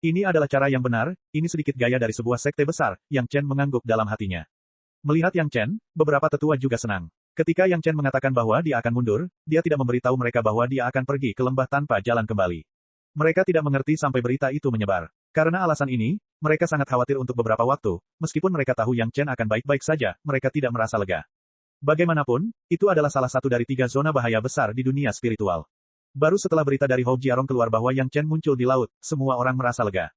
Ini adalah cara yang benar, ini sedikit gaya dari sebuah sekte besar, Yang Chen mengangguk dalam hatinya. Melihat Yang Chen, beberapa tetua juga senang. Ketika Yang Chen mengatakan bahwa dia akan mundur, dia tidak memberitahu mereka bahwa dia akan pergi ke lembah tanpa jalan kembali. Mereka tidak mengerti sampai berita itu menyebar. Karena alasan ini, mereka sangat khawatir untuk beberapa waktu, meskipun mereka tahu Yang Chen akan baik-baik saja, mereka tidak merasa lega. Bagaimanapun, itu adalah salah satu dari 3 zona bahaya besar di dunia spiritual. Baru setelah berita dari Hou Jiarong keluar bahwa Yang Chen muncul di laut, semua orang merasa lega.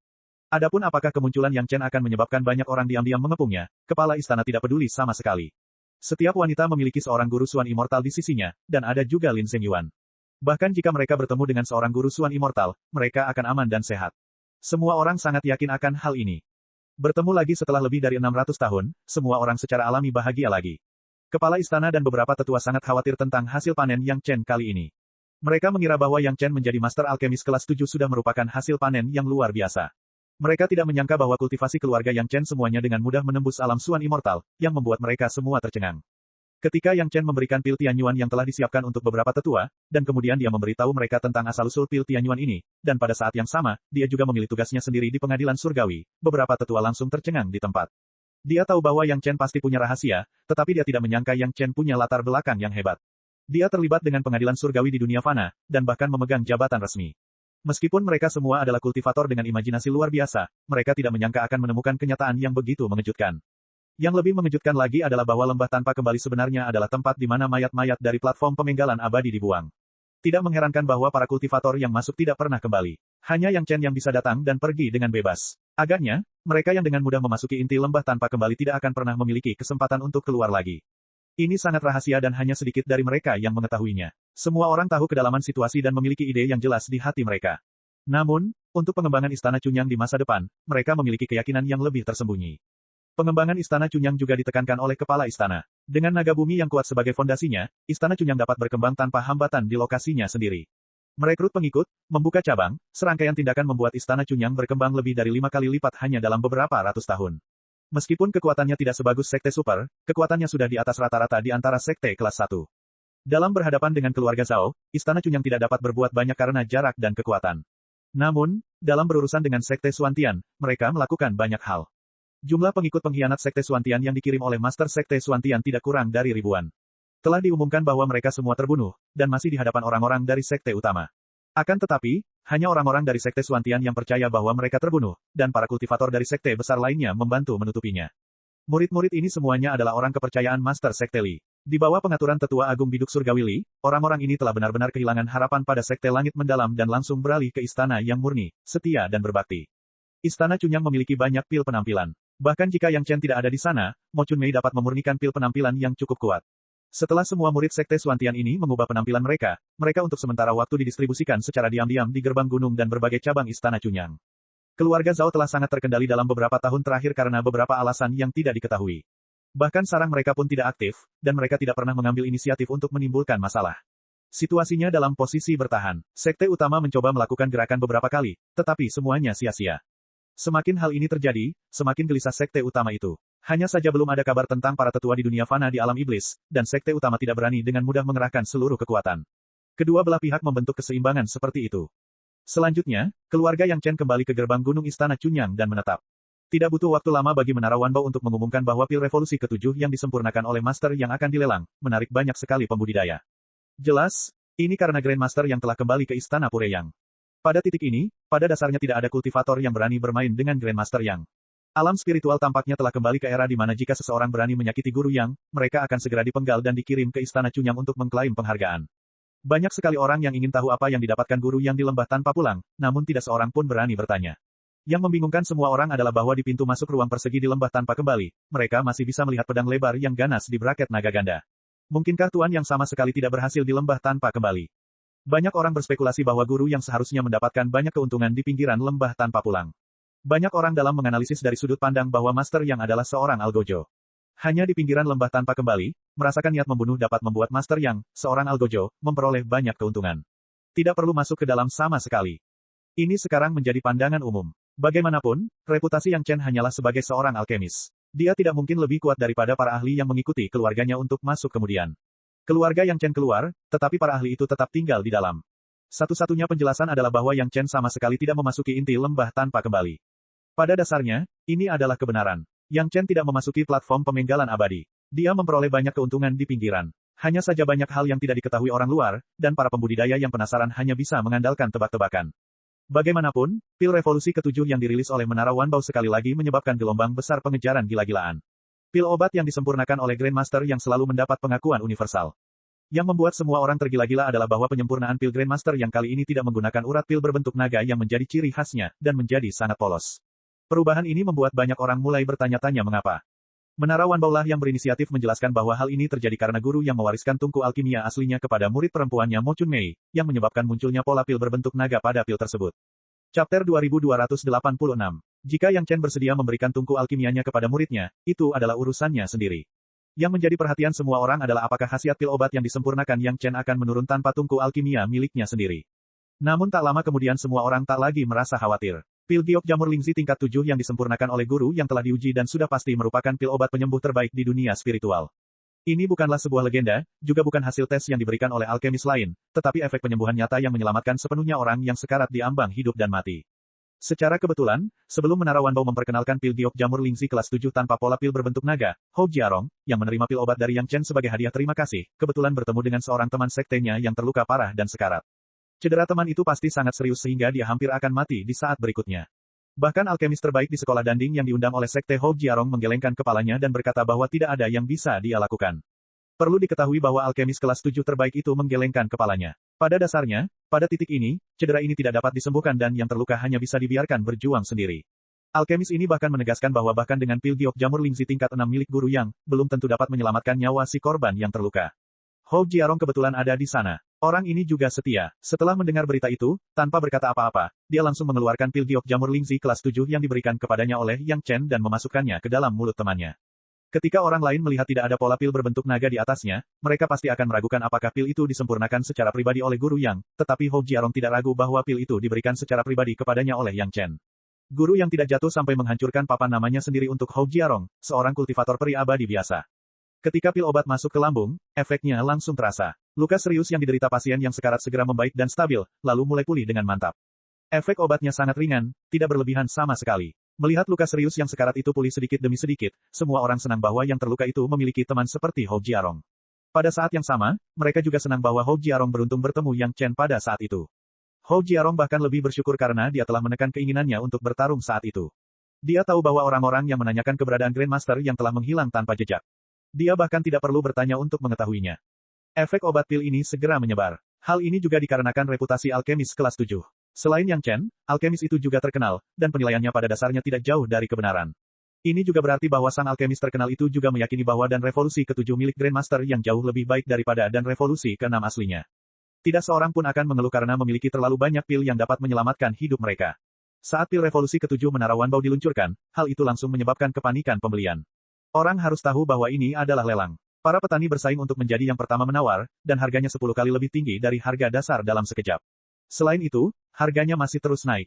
Adapun apakah kemunculan Yang Chen akan menyebabkan banyak orang diam-diam mengepungnya, kepala istana tidak peduli sama sekali. Setiap wanita memiliki seorang guru Suan immortal di sisinya, dan ada juga Lin Zhengyuan. Bahkan jika mereka bertemu dengan seorang guru Suan immortal, mereka akan aman dan sehat. Semua orang sangat yakin akan hal ini. Bertemu lagi setelah lebih dari 600 tahun, semua orang secara alami bahagia lagi. Kepala istana dan beberapa tetua sangat khawatir tentang hasil panen Yang Chen kali ini. Mereka mengira bahwa Yang Chen menjadi master alkemis kelas 7 sudah merupakan hasil panen yang luar biasa. Mereka tidak menyangka bahwa kultivasi keluarga Yang Chen semuanya dengan mudah menembus alam Suan immortal, yang membuat mereka semua tercengang. Ketika Yang Chen memberikan pil Tianyuan yang telah disiapkan untuk beberapa tetua, dan kemudian dia memberitahu mereka tentang asal-usul pil Tianyuan ini, dan pada saat yang sama, dia juga memilih tugasnya sendiri di pengadilan surgawi, beberapa tetua langsung tercengang di tempat. Dia tahu bahwa Yang Chen pasti punya rahasia, tetapi dia tidak menyangka Yang Chen punya latar belakang yang hebat. Dia terlibat dengan pengadilan surgawi di dunia fana, dan bahkan memegang jabatan resmi. Meskipun mereka semua adalah kultivator dengan imajinasi luar biasa, mereka tidak menyangka akan menemukan kenyataan yang begitu mengejutkan. Yang lebih mengejutkan lagi adalah bahwa lembah tanpa kembali sebenarnya adalah tempat di mana mayat-mayat dari platform pemenggalan abadi dibuang. Tidak mengherankan bahwa para kultivator yang masuk tidak pernah kembali. Hanya Yang Chen yang bisa datang dan pergi dengan bebas. Agaknya, mereka yang dengan mudah memasuki inti lembah tanpa kembali tidak akan pernah memiliki kesempatan untuk keluar lagi. Ini sangat rahasia dan hanya sedikit dari mereka yang mengetahuinya. Semua orang tahu kedalaman situasi dan memiliki ide yang jelas di hati mereka. Namun, untuk pengembangan istana Cunyang di masa depan, mereka memiliki keyakinan yang lebih tersembunyi. Pengembangan istana Cunyang juga ditekankan oleh kepala istana. Dengan naga bumi yang kuat sebagai fondasinya, istana Cunyang dapat berkembang tanpa hambatan di lokasinya sendiri. Merekrut pengikut, membuka cabang, serangkaian tindakan membuat istana Cunyang berkembang lebih dari 5 kali lipat hanya dalam beberapa ratus tahun. Meskipun kekuatannya tidak sebagus sekte super, kekuatannya sudah di atas rata-rata di antara sekte kelas 1. Dalam berhadapan dengan keluarga Zhao, istana Cunyang tidak dapat berbuat banyak karena jarak dan kekuatan. Namun, dalam berurusan dengan sekte Suantian, mereka melakukan banyak hal. Jumlah pengikut pengkhianat sekte Suantian yang dikirim oleh Master Sekte Suantian tidak kurang dari ribuan. Telah diumumkan bahwa mereka semua terbunuh, dan masih di hadapan orang-orang dari sekte utama. Akan tetapi, hanya orang-orang dari sekte Suantian yang percaya bahwa mereka terbunuh, dan para kultivator dari sekte besar lainnya membantu menutupinya. Murid-murid ini semuanya adalah orang kepercayaan Master Sekte Li. Di bawah pengaturan Tetua Agung Biduk Surgawi Li, orang-orang ini telah benar-benar kehilangan harapan pada sekte langit mendalam dan langsung beralih ke istana yang murni, setia dan berbakti. Istana Cunyang memiliki banyak pil penampilan. Bahkan jika Yang Chen tidak ada di sana, Mo Chunmei dapat memurnikan pil penampilan yang cukup kuat. Setelah semua murid sekte Suantian ini mengubah penampilan mereka, mereka untuk sementara waktu didistribusikan secara diam-diam di gerbang gunung dan berbagai cabang istana Cunyang. Keluarga Zhao telah sangat terkendali dalam beberapa tahun terakhir karena beberapa alasan yang tidak diketahui. Bahkan sarang mereka pun tidak aktif, dan mereka tidak pernah mengambil inisiatif untuk menimbulkan masalah. Situasinya dalam posisi bertahan. Sekte utama mencoba melakukan gerakan beberapa kali, tetapi semuanya sia-sia. Semakin hal ini terjadi, semakin gelisah sekte utama itu. Hanya saja belum ada kabar tentang para tetua di dunia fana di alam iblis, dan sekte utama tidak berani dengan mudah mengerahkan seluruh kekuatan. Kedua belah pihak membentuk keseimbangan seperti itu. Selanjutnya, keluarga Yang Chen kembali ke gerbang gunung istana Cunyang dan menetap. Tidak butuh waktu lama bagi Menara Wanbao untuk mengumumkan bahwa pil revolusi ke-7 yang disempurnakan oleh Master yang akan dilelang, menarik banyak sekali pembudidaya. Jelas, ini karena Grandmaster yang telah kembali ke Istana Pureyang. Pada titik ini, pada dasarnya tidak ada kultivator yang berani bermain dengan Grandmaster Yang. Alam spiritual tampaknya telah kembali ke era di mana jika seseorang berani menyakiti Guru Yang, mereka akan segera dipenggal dan dikirim ke Istana Cunyang untuk mengklaim penghargaan. Banyak sekali orang yang ingin tahu apa yang didapatkan Guru Yang di lembah tanpa pulang, namun tidak seorang pun berani bertanya. Yang membingungkan semua orang adalah bahwa di pintu masuk ruang persegi di lembah tanpa kembali, mereka masih bisa melihat pedang lebar yang ganas di braket naga ganda. Mungkinkah Tuan Yang sama sekali tidak berhasil di lembah tanpa kembali? Banyak orang berspekulasi bahwa Guru Yang seharusnya mendapatkan banyak keuntungan di pinggiran lembah tanpa pulang. Banyak orang dalam menganalisis dari sudut pandang bahwa Master Yang adalah seorang algojo. Hanya di pinggiran lembah tanpa kembali, merasakan niat membunuh dapat membuat Master Yang, seorang algojo, memperoleh banyak keuntungan. Tidak perlu masuk ke dalam sama sekali. Ini sekarang menjadi pandangan umum. Bagaimanapun, reputasi Yang Chen hanyalah sebagai seorang alkemis. Dia tidak mungkin lebih kuat daripada para ahli yang mengikuti keluarganya untuk masuk kemudian. Keluarga Yang Chen keluar, tetapi para ahli itu tetap tinggal di dalam. Satu-satunya penjelasan adalah bahwa Yang Chen sama sekali tidak memasuki inti lembah tanpa kembali. Pada dasarnya, ini adalah kebenaran. Yang Chen tidak memasuki platform pemenggalan abadi. Dia memperoleh banyak keuntungan di pinggiran. Hanya saja banyak hal yang tidak diketahui orang luar, dan para pembudidaya yang penasaran hanya bisa mengandalkan tebak-tebakan. Bagaimanapun, pil revolusi ke-7 yang dirilis oleh Menara Wanbao sekali lagi menyebabkan gelombang besar pengejaran gila-gilaan. Pil obat yang disempurnakan oleh Grandmaster yang selalu mendapat pengakuan universal. Yang membuat semua orang tergila-gila adalah bahwa penyempurnaan pil Grandmaster yang kali ini tidak menggunakan urat pil berbentuk naga yang menjadi ciri khasnya, dan menjadi sangat polos. Perubahan ini membuat banyak orang mulai bertanya-tanya mengapa. Menara Wanbao lah yang berinisiatif menjelaskan bahwa hal ini terjadi karena guru yang mewariskan tungku alkimia aslinya kepada murid perempuannya Mo Chunmei, yang menyebabkan munculnya pola pil berbentuk naga pada pil tersebut. Chapter 2286. Jika Yang Chen bersedia memberikan tungku alkimianya kepada muridnya, itu adalah urusannya sendiri. Yang menjadi perhatian semua orang adalah apakah khasiat pil obat yang disempurnakan Yang Chen akan menurun tanpa tungku alkimia miliknya sendiri. Namun tak lama kemudian semua orang tak lagi merasa khawatir. Pil giok jamur lingzi tingkat 7 yang disempurnakan oleh guru yang telah diuji dan sudah pasti merupakan pil obat penyembuh terbaik di dunia spiritual. Ini bukanlah sebuah legenda, juga bukan hasil tes yang diberikan oleh alkemis lain, tetapi efek penyembuhan nyata yang menyelamatkan sepenuhnya orang yang sekarat di ambang hidup dan mati. Secara kebetulan, sebelum Menara Wanbao memperkenalkan pil giok jamur lingzi kelas 7 tanpa pola pil berbentuk naga, Hou Jiarong, yang menerima pil obat dari Yang Chen sebagai hadiah terima kasih, kebetulan bertemu dengan seorang teman sektenya yang terluka parah dan sekarat. Cedera teman itu pasti sangat serius sehingga dia hampir akan mati di saat berikutnya. Bahkan alkemis terbaik di sekolah danding yang diundang oleh sekte Hou Jiarong menggelengkan kepalanya dan berkata bahwa tidak ada yang bisa dia lakukan. Perlu diketahui bahwa alkemis kelas 7 terbaik itu menggelengkan kepalanya. Pada dasarnya, pada titik ini, cedera ini tidak dapat disembuhkan dan yang terluka hanya bisa dibiarkan berjuang sendiri. Alkemis ini bahkan menegaskan bahwa bahkan dengan pil giok jamur lingzi tingkat 6 milik guru Yang, belum tentu dapat menyelamatkan nyawa si korban yang terluka. Hou Jiarong kebetulan ada di sana. Orang ini juga setia. Setelah mendengar berita itu, tanpa berkata apa-apa, dia langsung mengeluarkan pil giok jamur lingzi kelas 7 yang diberikan kepadanya oleh Yang Chen dan memasukkannya ke dalam mulut temannya. Ketika orang lain melihat tidak ada pola pil berbentuk naga di atasnya, mereka pasti akan meragukan apakah pil itu disempurnakan secara pribadi oleh guru Yang, tetapi Hou Jiarong tidak ragu bahwa pil itu diberikan secara pribadi kepadanya oleh Yang Chen. Guru yang tidak jatuh sampai menghancurkan papan namanya sendiri untuk Hou Jiarong, seorang kultivator peri abadi biasa. Ketika pil obat masuk ke lambung, efeknya langsung terasa. Luka serius yang diderita pasien yang sekarat segera membaik dan stabil, lalu mulai pulih dengan mantap. Efek obatnya sangat ringan, tidak berlebihan sama sekali. Melihat luka serius yang sekarat itu pulih sedikit demi sedikit, semua orang senang bahwa yang terluka itu memiliki teman seperti Hou Jiarong. Pada saat yang sama, mereka juga senang bahwa Hou Jiarong beruntung bertemu Yang Chen pada saat itu. Hou Jiarong bahkan lebih bersyukur karena dia telah menekan keinginannya untuk bertarung saat itu. Dia tahu bahwa orang-orang yang menanyakan keberadaan Grandmaster yang telah menghilang tanpa jejak. Dia bahkan tidak perlu bertanya untuk mengetahuinya. Efek obat pil ini segera menyebar. Hal ini juga dikarenakan reputasi alkemis kelas 7. Selain Yang Chen, alkemis itu juga terkenal, dan penilaiannya pada dasarnya tidak jauh dari kebenaran. Ini juga berarti bahwa sang alkemis terkenal itu juga meyakini bahwa dan revolusi ke-7 milik Grandmaster yang jauh lebih baik daripada dan revolusi ke-6 aslinya. Tidak seorang pun akan mengeluh karena memiliki terlalu banyak pil yang dapat menyelamatkan hidup mereka. Saat pil revolusi ke-7 Menara Wanbao diluncurkan, hal itu langsung menyebabkan kepanikan pembelian. Orang harus tahu bahwa ini adalah lelang. Para petani bersaing untuk menjadi yang pertama menawar, dan harganya 10 kali lebih tinggi dari harga dasar dalam sekejap. Selain itu, harganya masih terus naik.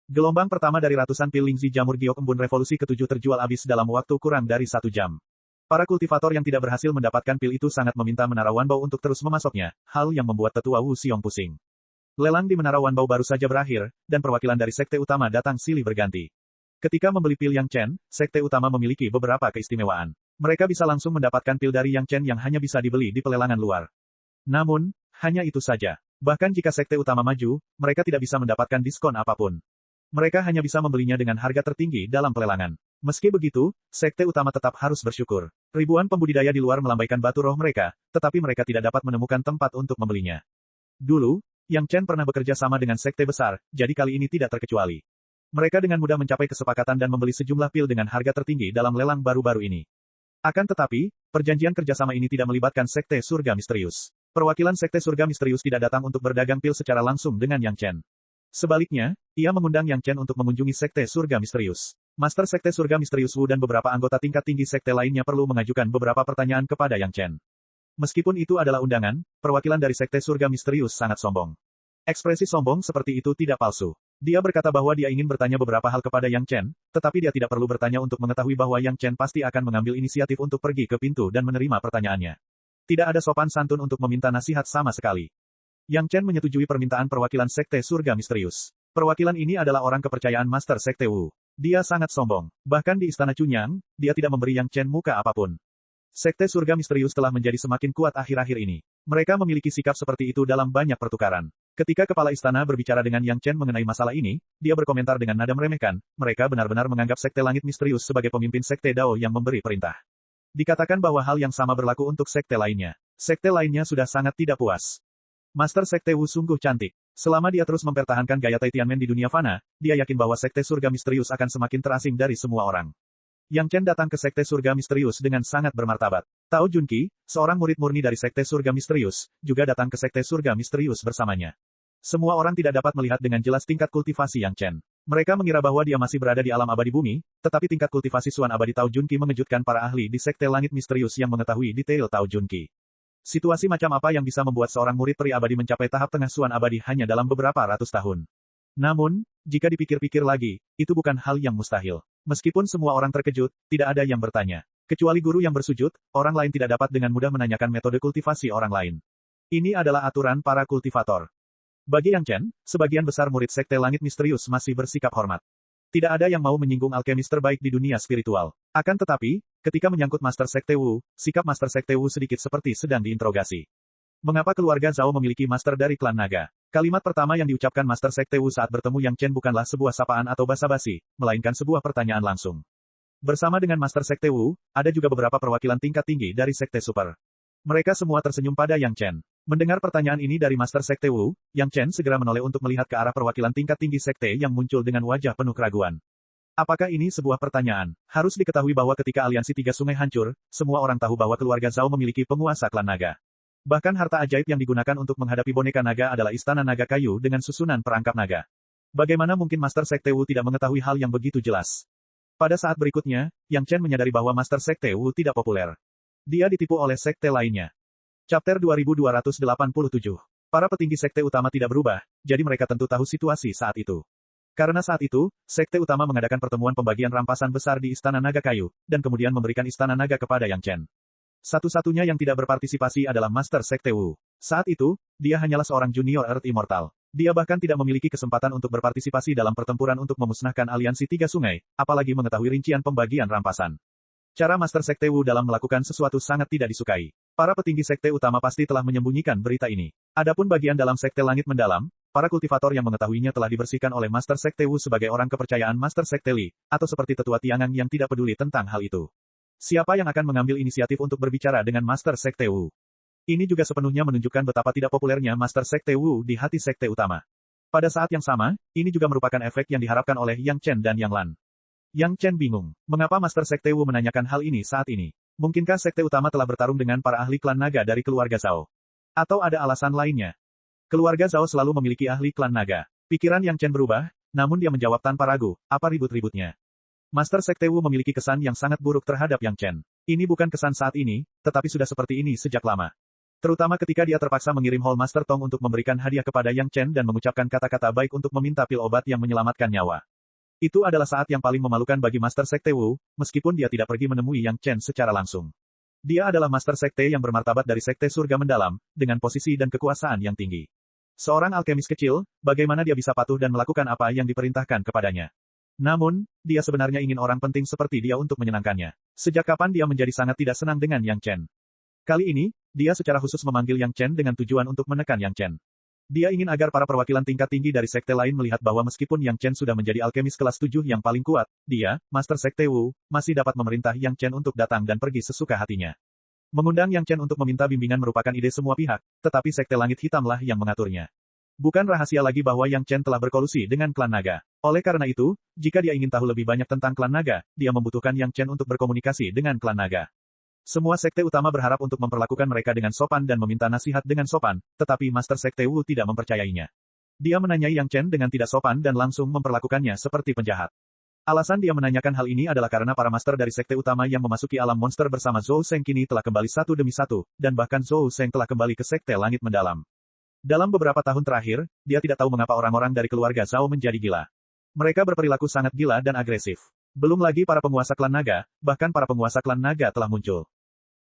Gelombang pertama dari ratusan pil lingzi jamur giok embun revolusi ke-7 terjual habis dalam waktu kurang dari 1 jam. Para kultivator yang tidak berhasil mendapatkan pil itu sangat meminta Menara Wanbao untuk terus memasoknya, hal yang membuat tetua Wu Xiong pusing. Lelang di Menara Wanbao baru saja berakhir, dan perwakilan dari sekte utama datang silih berganti. Ketika membeli pil Yang Chen, sekte utama memiliki beberapa keistimewaan. Mereka bisa langsung mendapatkan pil dari Yang Chen yang hanya bisa dibeli di pelelangan luar. Namun, hanya itu saja. Bahkan jika sekte utama maju, mereka tidak bisa mendapatkan diskon apapun. Mereka hanya bisa membelinya dengan harga tertinggi dalam pelelangan. Meski begitu, sekte utama tetap harus bersyukur. Ribuan pembudidaya di luar melambaikan batu roh mereka, tetapi mereka tidak dapat menemukan tempat untuk membelinya. Dulu, Yang Chen pernah bekerja sama dengan sekte besar, jadi kali ini tidak terkecuali. Mereka dengan mudah mencapai kesepakatan dan membeli sejumlah pil dengan harga tertinggi dalam lelang baru-baru ini. Akan tetapi, perjanjian kerjasama ini tidak melibatkan sekte surga misterius. Perwakilan sekte surga misterius tidak datang untuk berdagang pil secara langsung dengan Yang Chen. Sebaliknya, ia mengundang Yang Chen untuk mengunjungi sekte surga misterius. Master sekte surga misterius Wu dan beberapa anggota tingkat tinggi sekte lainnya perlu mengajukan beberapa pertanyaan kepada Yang Chen. Meskipun itu adalah undangan, perwakilan dari sekte surga misterius sangat sombong. Ekspresi sombong seperti itu tidak palsu. Dia berkata bahwa dia ingin bertanya beberapa hal kepada Yang Chen, tetapi dia tidak perlu bertanya untuk mengetahui bahwa Yang Chen pasti akan mengambil inisiatif untuk pergi ke pintu dan menerima pertanyaannya. Tidak ada sopan santun untuk meminta nasihat sama sekali. Yang Chen menyetujui permintaan perwakilan sekte surga misterius. Perwakilan ini adalah orang kepercayaan Master Sekte Wu. Dia sangat sombong. Bahkan di Istana Chunyang, dia tidak memberi Yang Chen muka apapun. Sekte surga misterius telah menjadi semakin kuat akhir-akhir ini. Mereka memiliki sikap seperti itu dalam banyak pertukaran. Ketika kepala istana berbicara dengan Yang Chen mengenai masalah ini, dia berkomentar dengan nada meremehkan, mereka benar-benar menganggap sekte langit misterius sebagai pemimpin sekte Dao yang memberi perintah. Dikatakan bahwa hal yang sama berlaku untuk sekte lainnya. Sekte lainnya sudah sangat tidak puas. Master Sekte Wu sungguh cantik. Selama dia terus mempertahankan gaya Tai Tianmen di dunia fana, dia yakin bahwa sekte surga misterius akan semakin terasing dari semua orang. Yang Chen datang ke sekte surga misterius dengan sangat bermartabat. Tao Junqi, seorang murid murni dari sekte surga misterius, juga datang ke sekte surga misterius bersamanya. Semua orang tidak dapat melihat dengan jelas tingkat kultivasi Yang Chen. Mereka mengira bahwa dia masih berada di alam abadi bumi, tetapi tingkat kultivasi Suan abadi Tao Junqi mengejutkan para ahli di sekte langit misterius yang mengetahui detail Tao Junqi. Situasi macam apa yang bisa membuat seorang murid peri abadi mencapai tahap tengah Suan abadi hanya dalam beberapa ratus tahun? Namun, jika dipikir-pikir lagi, itu bukan hal yang mustahil. Meskipun semua orang terkejut, tidak ada yang bertanya. Kecuali guru yang bersujud, orang lain tidak dapat dengan mudah menanyakan metode kultivasi orang lain. Ini adalah aturan para kultivator. Bagi Yang Chen, sebagian besar murid sekte langit misterius masih bersikap hormat. Tidak ada yang mau menyinggung alkemis terbaik di dunia spiritual. Akan tetapi, ketika menyangkut Master Sekte Wu, sikap Master Sekte Wu sedikit seperti sedang diinterogasi. Mengapa keluarga Zhao memiliki master dari klan naga? Kalimat pertama yang diucapkan Master Sekte Wu saat bertemu Yang Chen bukanlah sebuah sapaan atau basa-basi, melainkan sebuah pertanyaan langsung. Bersama dengan Master Sekte Wu, ada juga beberapa perwakilan tingkat tinggi dari Sekte Super. Mereka semua tersenyum pada Yang Chen. Mendengar pertanyaan ini dari Master Sekte Wu, Yang Chen segera menoleh untuk melihat ke arah perwakilan tingkat tinggi sekte yang muncul dengan wajah penuh keraguan. Apakah ini sebuah pertanyaan? Harus diketahui bahwa ketika aliansi Tiga Sungai hancur, semua orang tahu bahwa keluarga Zhao memiliki penguasa klan naga. Bahkan harta ajaib yang digunakan untuk menghadapi boneka naga adalah istana naga kayu dengan susunan perangkap naga. Bagaimana mungkin Master Sekte Wu tidak mengetahui hal yang begitu jelas? Pada saat berikutnya, Yang Chen menyadari bahwa Master Sekte Wu tidak populer. Dia ditipu oleh sekte lainnya. Chapter 2287. Para petinggi sekte utama tidak berubah, jadi mereka tentu tahu situasi saat itu. Karena saat itu, sekte utama mengadakan pertemuan pembagian rampasan besar di Istana Naga Kayu, dan kemudian memberikan Istana Naga kepada Yang Chen. Satu-satunya yang tidak berpartisipasi adalah Master Sekte Wu. Saat itu, dia hanyalah seorang junior Earth Immortal. Dia bahkan tidak memiliki kesempatan untuk berpartisipasi dalam pertempuran untuk memusnahkan aliansi Tiga Sungai, apalagi mengetahui rincian pembagian rampasan. Cara Master Sekte Wu dalam melakukan sesuatu sangat tidak disukai. Para petinggi sekte utama pasti telah menyembunyikan berita ini. Adapun bagian dalam sekte langit mendalam, para kultivator yang mengetahuinya telah dibersihkan oleh Master Sekte Wu sebagai orang kepercayaan Master Sekte Li, atau seperti tetua Tiangang yang tidak peduli tentang hal itu. Siapa yang akan mengambil inisiatif untuk berbicara dengan Master Sekte Wu? Ini juga sepenuhnya menunjukkan betapa tidak populernya Master Sekte Wu di hati sekte utama. Pada saat yang sama, ini juga merupakan efek yang diharapkan oleh Yang Chen dan Yang Lan. Yang Chen bingung, mengapa Master Sekte Wu menanyakan hal ini saat ini? Mungkinkah sekte utama telah bertarung dengan para ahli klan naga dari keluarga Zhao? Atau ada alasan lainnya? Keluarga Zhao selalu memiliki ahli klan naga. Pikiran Yang Chen berubah, namun dia menjawab tanpa ragu, apa ribut-ributnya? Master Sekte Wu memiliki kesan yang sangat buruk terhadap Yang Chen. Ini bukan kesan saat ini, tetapi sudah seperti ini sejak lama. Terutama ketika dia terpaksa mengirim Hall Master Tong untuk memberikan hadiah kepada Yang Chen dan mengucapkan kata-kata baik untuk meminta pil obat yang menyelamatkan nyawa. Itu adalah saat yang paling memalukan bagi Master Sekte Wu, meskipun dia tidak pergi menemui Yang Chen secara langsung. Dia adalah Master Sekte yang bermartabat dari Sekte Surga Mendalam, dengan posisi dan kekuasaan yang tinggi. Seorang alkemis kecil, bagaimana dia bisa patuh dan melakukan apa yang diperintahkan kepadanya? Namun, dia sebenarnya ingin orang penting seperti dia untuk menyenangkannya. Sejak kapan dia menjadi sangat tidak senang dengan Yang Chen? Kali ini, dia secara khusus memanggil Yang Chen dengan tujuan untuk menekan Yang Chen. Dia ingin agar para perwakilan tingkat tinggi dari sekte lain melihat bahwa meskipun Yang Chen sudah menjadi alkemis kelas 7 yang paling kuat, dia, Master Sekte Wu, masih dapat memerintah Yang Chen untuk datang dan pergi sesuka hatinya. Mengundang Yang Chen untuk meminta bimbingan merupakan ide semua pihak, tetapi Sekte Langit Hitamlah yang mengaturnya. Bukan rahasia lagi bahwa Yang Chen telah berkolusi dengan klan naga. Oleh karena itu, jika dia ingin tahu lebih banyak tentang klan naga, dia membutuhkan Yang Chen untuk berkomunikasi dengan klan naga. Semua sekte utama berharap untuk memperlakukan mereka dengan sopan dan meminta nasihat dengan sopan, tetapi Master Sekte Wu tidak mempercayainya. Dia menanyai Yang Chen dengan tidak sopan dan langsung memperlakukannya seperti penjahat. Alasan dia menanyakan hal ini adalah karena para master dari sekte utama yang memasuki alam monster bersama Zhou Sheng kini telah kembali satu demi satu, dan bahkan Zhou Sheng telah kembali ke sekte langit mendalam. Dalam beberapa tahun terakhir, dia tidak tahu mengapa orang-orang dari keluarga Zhao menjadi gila. Mereka berperilaku sangat gila dan agresif. Belum lagi para penguasa klan naga, bahkan para penguasa klan naga telah muncul.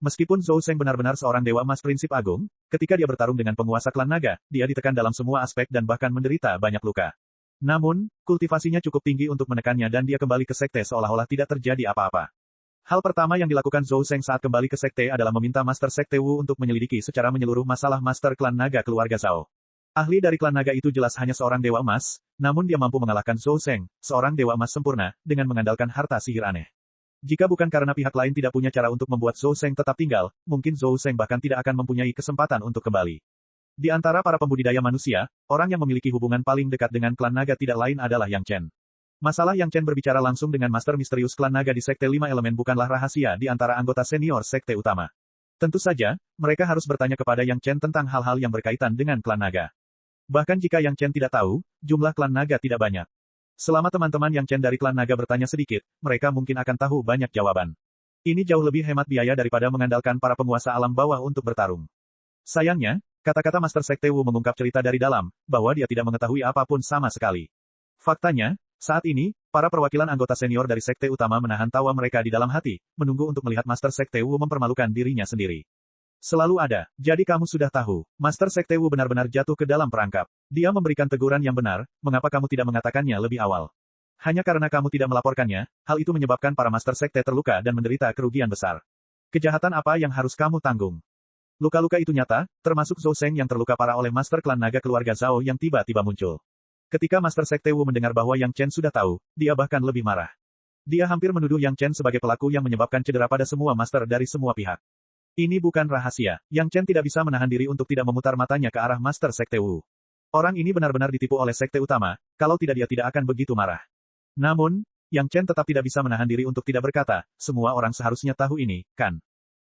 Meskipun Zhou Sheng benar-benar seorang dewa emas prinsip agung, ketika dia bertarung dengan penguasa klan naga, dia ditekan dalam semua aspek dan bahkan menderita banyak luka. Namun, kultivasinya cukup tinggi untuk menekannya dan dia kembali ke sekte seolah-olah tidak terjadi apa-apa. Hal pertama yang dilakukan Zhou Sheng saat kembali ke sekte adalah meminta Master Sekte Wu untuk menyelidiki secara menyeluruh masalah Master Klan Naga keluarga Zhao. Ahli dari klan naga itu jelas hanya seorang dewa emas, namun dia mampu mengalahkan Zhou Sheng, seorang dewa emas sempurna, dengan mengandalkan harta sihir aneh. Jika bukan karena pihak lain tidak punya cara untuk membuat Zhou Sheng tetap tinggal, mungkin Zhou Sheng bahkan tidak akan mempunyai kesempatan untuk kembali. Di antara para pembudidaya manusia, orang yang memiliki hubungan paling dekat dengan klan naga tidak lain adalah Yang Chen. Masalah Yang Chen berbicara langsung dengan Master Misterius klan naga di Sekte 5 Elemen bukanlah rahasia di antara anggota senior sekte utama. Tentu saja, mereka harus bertanya kepada Yang Chen tentang hal-hal yang berkaitan dengan klan naga. Bahkan jika Yang Chen tidak tahu, jumlah klan naga tidak banyak. Selama teman-teman Yang Chen dari klan naga bertanya sedikit, mereka mungkin akan tahu banyak jawaban. Ini jauh lebih hemat biaya daripada mengandalkan para penguasa alam bawah untuk bertarung. Sayangnya, kata-kata Master Sekte Wu mengungkap cerita dari dalam, bahwa dia tidak mengetahui apapun sama sekali. Faktanya, saat ini, para perwakilan anggota senior dari sekte utama menahan tawa mereka di dalam hati, menunggu untuk melihat Master Sekte Wu mempermalukan dirinya sendiri. Selalu ada, jadi kamu sudah tahu, Master Sekte Wu benar-benar jatuh ke dalam perangkap. Dia memberikan teguran yang benar, mengapa kamu tidak mengatakannya lebih awal? Hanya karena kamu tidak melaporkannya, hal itu menyebabkan para Master Sekte terluka dan menderita kerugian besar. Kejahatan apa yang harus kamu tanggung? Luka-luka itu nyata, termasuk Zhou Sheng yang terluka parah oleh Master Klan Naga keluarga Zhao yang tiba-tiba muncul. Ketika Master Sekte Wu mendengar bahwa Yang Chen sudah tahu, dia bahkan lebih marah. Dia hampir menuduh Yang Chen sebagai pelaku yang menyebabkan cedera pada semua master dari semua pihak. Ini bukan rahasia, Yang Chen tidak bisa menahan diri untuk tidak memutar matanya ke arah Master Sekte Wu. Orang ini benar-benar ditipu oleh sekte utama, kalau tidak dia tidak akan begitu marah. Namun, Yang Chen tetap tidak bisa menahan diri untuk tidak berkata, semua orang seharusnya tahu ini, kan?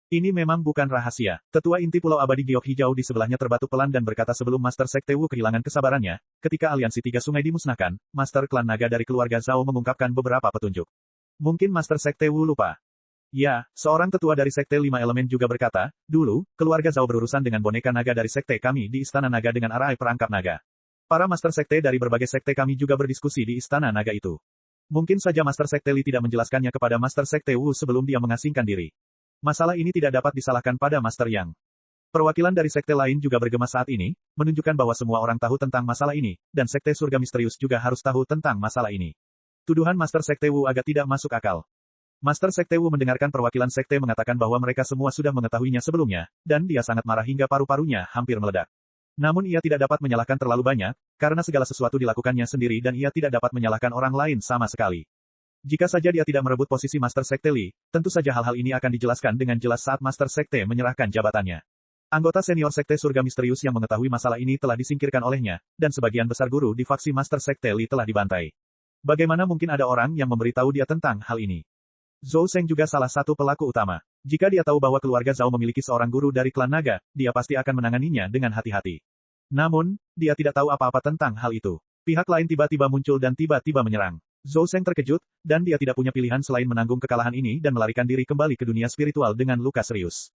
Ini memang bukan rahasia. Tetua inti Pulau Abadi Giok Hijau di sebelahnya terbatuk pelan dan berkata sebelum Master Sekte Wu kehilangan kesabarannya, ketika aliansi tiga sungai dimusnahkan, Master Klan Naga dari keluarga Zhao mengungkapkan beberapa petunjuk. Mungkin Master Sekte Wu lupa. Ya, seorang tetua dari Sekte 5 Elemen juga berkata, dulu, keluarga Zhao berurusan dengan boneka naga dari Sekte kami di Istana Naga dengan arai perangkap naga. Para Master Sekte dari berbagai Sekte kami juga berdiskusi di Istana Naga itu. Mungkin saja Master Sekte Li tidak menjelaskannya kepada Master Sekte Wu sebelum dia mengasingkan diri. Masalah ini tidak dapat disalahkan pada Master Yang. Perwakilan dari sekte lain juga bergema saat ini, menunjukkan bahwa semua orang tahu tentang masalah ini, dan Sekte Surga Misterius juga harus tahu tentang masalah ini. Tuduhan Master Sekte Wu agak tidak masuk akal. Master Sekte Wu mendengarkan perwakilan sekte mengatakan bahwa mereka semua sudah mengetahuinya sebelumnya, dan dia sangat marah hingga paru-parunya hampir meledak. Namun ia tidak dapat menyalahkan terlalu banyak, karena segala sesuatu dilakukannya sendiri dan ia tidak dapat menyalahkan orang lain sama sekali. Jika saja dia tidak merebut posisi Master Sekte Li, tentu saja hal-hal ini akan dijelaskan dengan jelas saat Master Sekte menyerahkan jabatannya. Anggota senior Sekte Surga Misterius yang mengetahui masalah ini telah disingkirkan olehnya, dan sebagian besar guru di faksi Master Sekte Li telah dibantai. Bagaimana mungkin ada orang yang memberitahu dia tentang hal ini? Zhou Sheng juga salah satu pelaku utama. Jika dia tahu bahwa keluarga Zhao memiliki seorang guru dari klan naga, dia pasti akan menanganinya dengan hati-hati. Namun, dia tidak tahu apa-apa tentang hal itu. Pihak lain tiba-tiba muncul dan tiba-tiba menyerang. Zhou Sheng terkejut, dan dia tidak punya pilihan selain menanggung kekalahan ini dan melarikan diri kembali ke dunia spiritual dengan luka serius.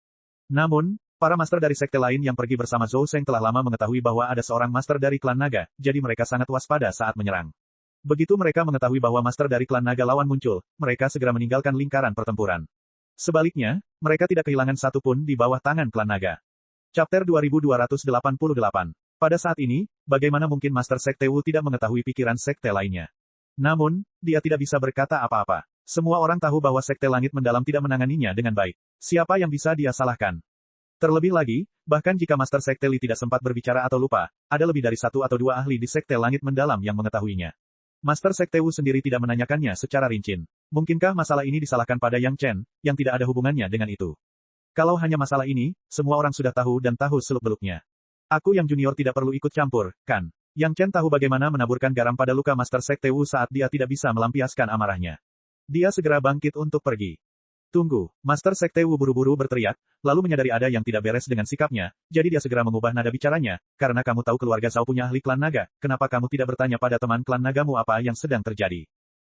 Namun, para master dari sekte lain yang pergi bersama Zhou Sheng telah lama mengetahui bahwa ada seorang master dari klan naga, jadi mereka sangat waspada saat menyerang. Begitu mereka mengetahui bahwa master dari klan naga lawan muncul, mereka segera meninggalkan lingkaran pertempuran. Sebaliknya, mereka tidak kehilangan satu pun di bawah tangan klan naga. Chapter 2288. Pada saat ini, bagaimana mungkin Master Sekte Wu tidak mengetahui pikiran sekte lainnya? Namun, dia tidak bisa berkata apa-apa. Semua orang tahu bahwa Sekte Langit Mendalam tidak menanganinya dengan baik. Siapa yang bisa dia salahkan? Terlebih lagi, bahkan jika Master Sekte Li tidak sempat berbicara atau lupa, ada lebih dari satu atau dua ahli di Sekte Langit Mendalam yang mengetahuinya. Master Sekte Wu sendiri tidak menanyakannya secara rinci. Mungkinkah masalah ini disalahkan pada Yang Chen, yang tidak ada hubungannya dengan itu? Kalau hanya masalah ini, semua orang sudah tahu dan tahu seluk-beluknya. Aku yang junior tidak perlu ikut campur, kan? Yang Chen tahu bagaimana menaburkan garam pada luka Master Sekte Wu saat dia tidak bisa melampiaskan amarahnya. Dia segera bangkit untuk pergi. Tunggu, Master Sekte Wu buru-buru berteriak, lalu menyadari ada yang tidak beres dengan sikapnya, jadi dia segera mengubah nada bicaranya, karena kamu tahu keluarga Zhao punya ahli klan naga, kenapa kamu tidak bertanya pada teman klan nagamu apa yang sedang terjadi?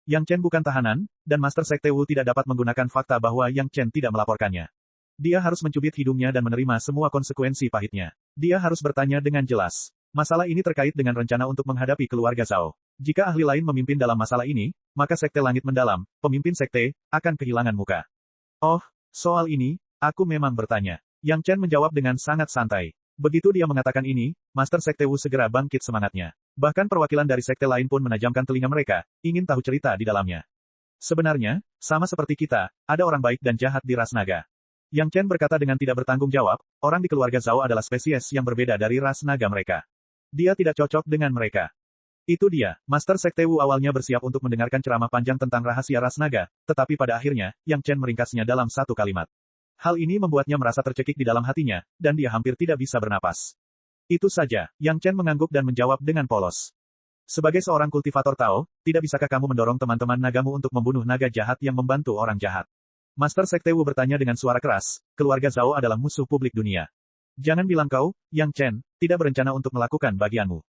Yang Chen bukan tahanan, dan Master Sekte Wu tidak dapat menggunakan fakta bahwa Yang Chen tidak melaporkannya. Dia harus mencubit hidungnya dan menerima semua konsekuensi pahitnya. Dia harus bertanya dengan jelas. Masalah ini terkait dengan rencana untuk menghadapi keluarga Zhao. Jika ahli lain memimpin dalam masalah ini, maka Sekte Langit Mendalam, pemimpin sekte, akan kehilangan muka. Oh, soal ini, aku memang bertanya. Yang Chen menjawab dengan sangat santai. Begitu dia mengatakan ini, Master Sekte Wu segera bangkit semangatnya. Bahkan perwakilan dari sekte lain pun menajamkan telinga mereka, ingin tahu cerita di dalamnya. Sebenarnya, sama seperti kita, ada orang baik dan jahat di ras naga. Yang Chen berkata dengan tidak bertanggung jawab, orang di keluarga Zhao adalah spesies yang berbeda dari ras naga mereka. Dia tidak cocok dengan mereka. Itu dia, Master Sekte Wu awalnya bersiap untuk mendengarkan ceramah panjang tentang rahasia ras naga, tetapi pada akhirnya, Yang Chen meringkasnya dalam satu kalimat. Hal ini membuatnya merasa tercekik di dalam hatinya, dan dia hampir tidak bisa bernapas. Itu saja, Yang Chen mengangguk dan menjawab dengan polos. Sebagai seorang kultivator Tao, tidak bisakah kamu mendorong teman-teman nagamu untuk membunuh naga jahat yang membantu orang jahat? Master Sekte Wu bertanya dengan suara keras, keluarga Zhao adalah musuh publik dunia. Jangan bilang kau, Yang Chen, tidak berencana untuk melakukan bagianmu.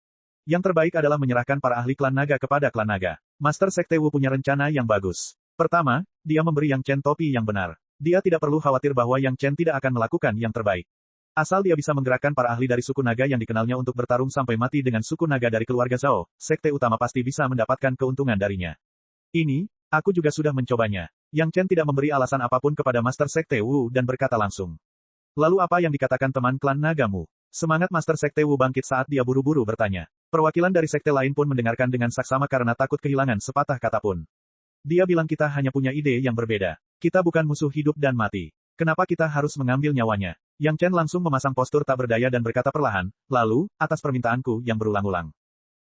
Yang terbaik adalah menyerahkan para ahli klan naga kepada klan naga. Master Sekte Wu punya rencana yang bagus. Pertama, dia memberi Yang Chen topi yang benar. Dia tidak perlu khawatir bahwa Yang Chen tidak akan melakukan yang terbaik. Asal dia bisa menggerakkan para ahli dari suku naga yang dikenalnya untuk bertarung sampai mati dengan suku naga dari keluarga Zhao, sekte utama pasti bisa mendapatkan keuntungan darinya. Ini, aku juga sudah mencobanya. Yang Chen tidak memberi alasan apapun kepada Master Sekte Wu dan berkata langsung. Lalu apa yang dikatakan teman klan nagamu? Semangat Master Sekte Wu bangkit saat dia buru-buru bertanya. Perwakilan dari sekte lain pun mendengarkan dengan saksama karena takut kehilangan sepatah kata pun. Dia bilang kita hanya punya ide yang berbeda. Kita bukan musuh hidup dan mati. Kenapa kita harus mengambil nyawanya? Yang Chen langsung memasang postur tak berdaya dan berkata perlahan, lalu, atas permintaanku yang berulang-ulang.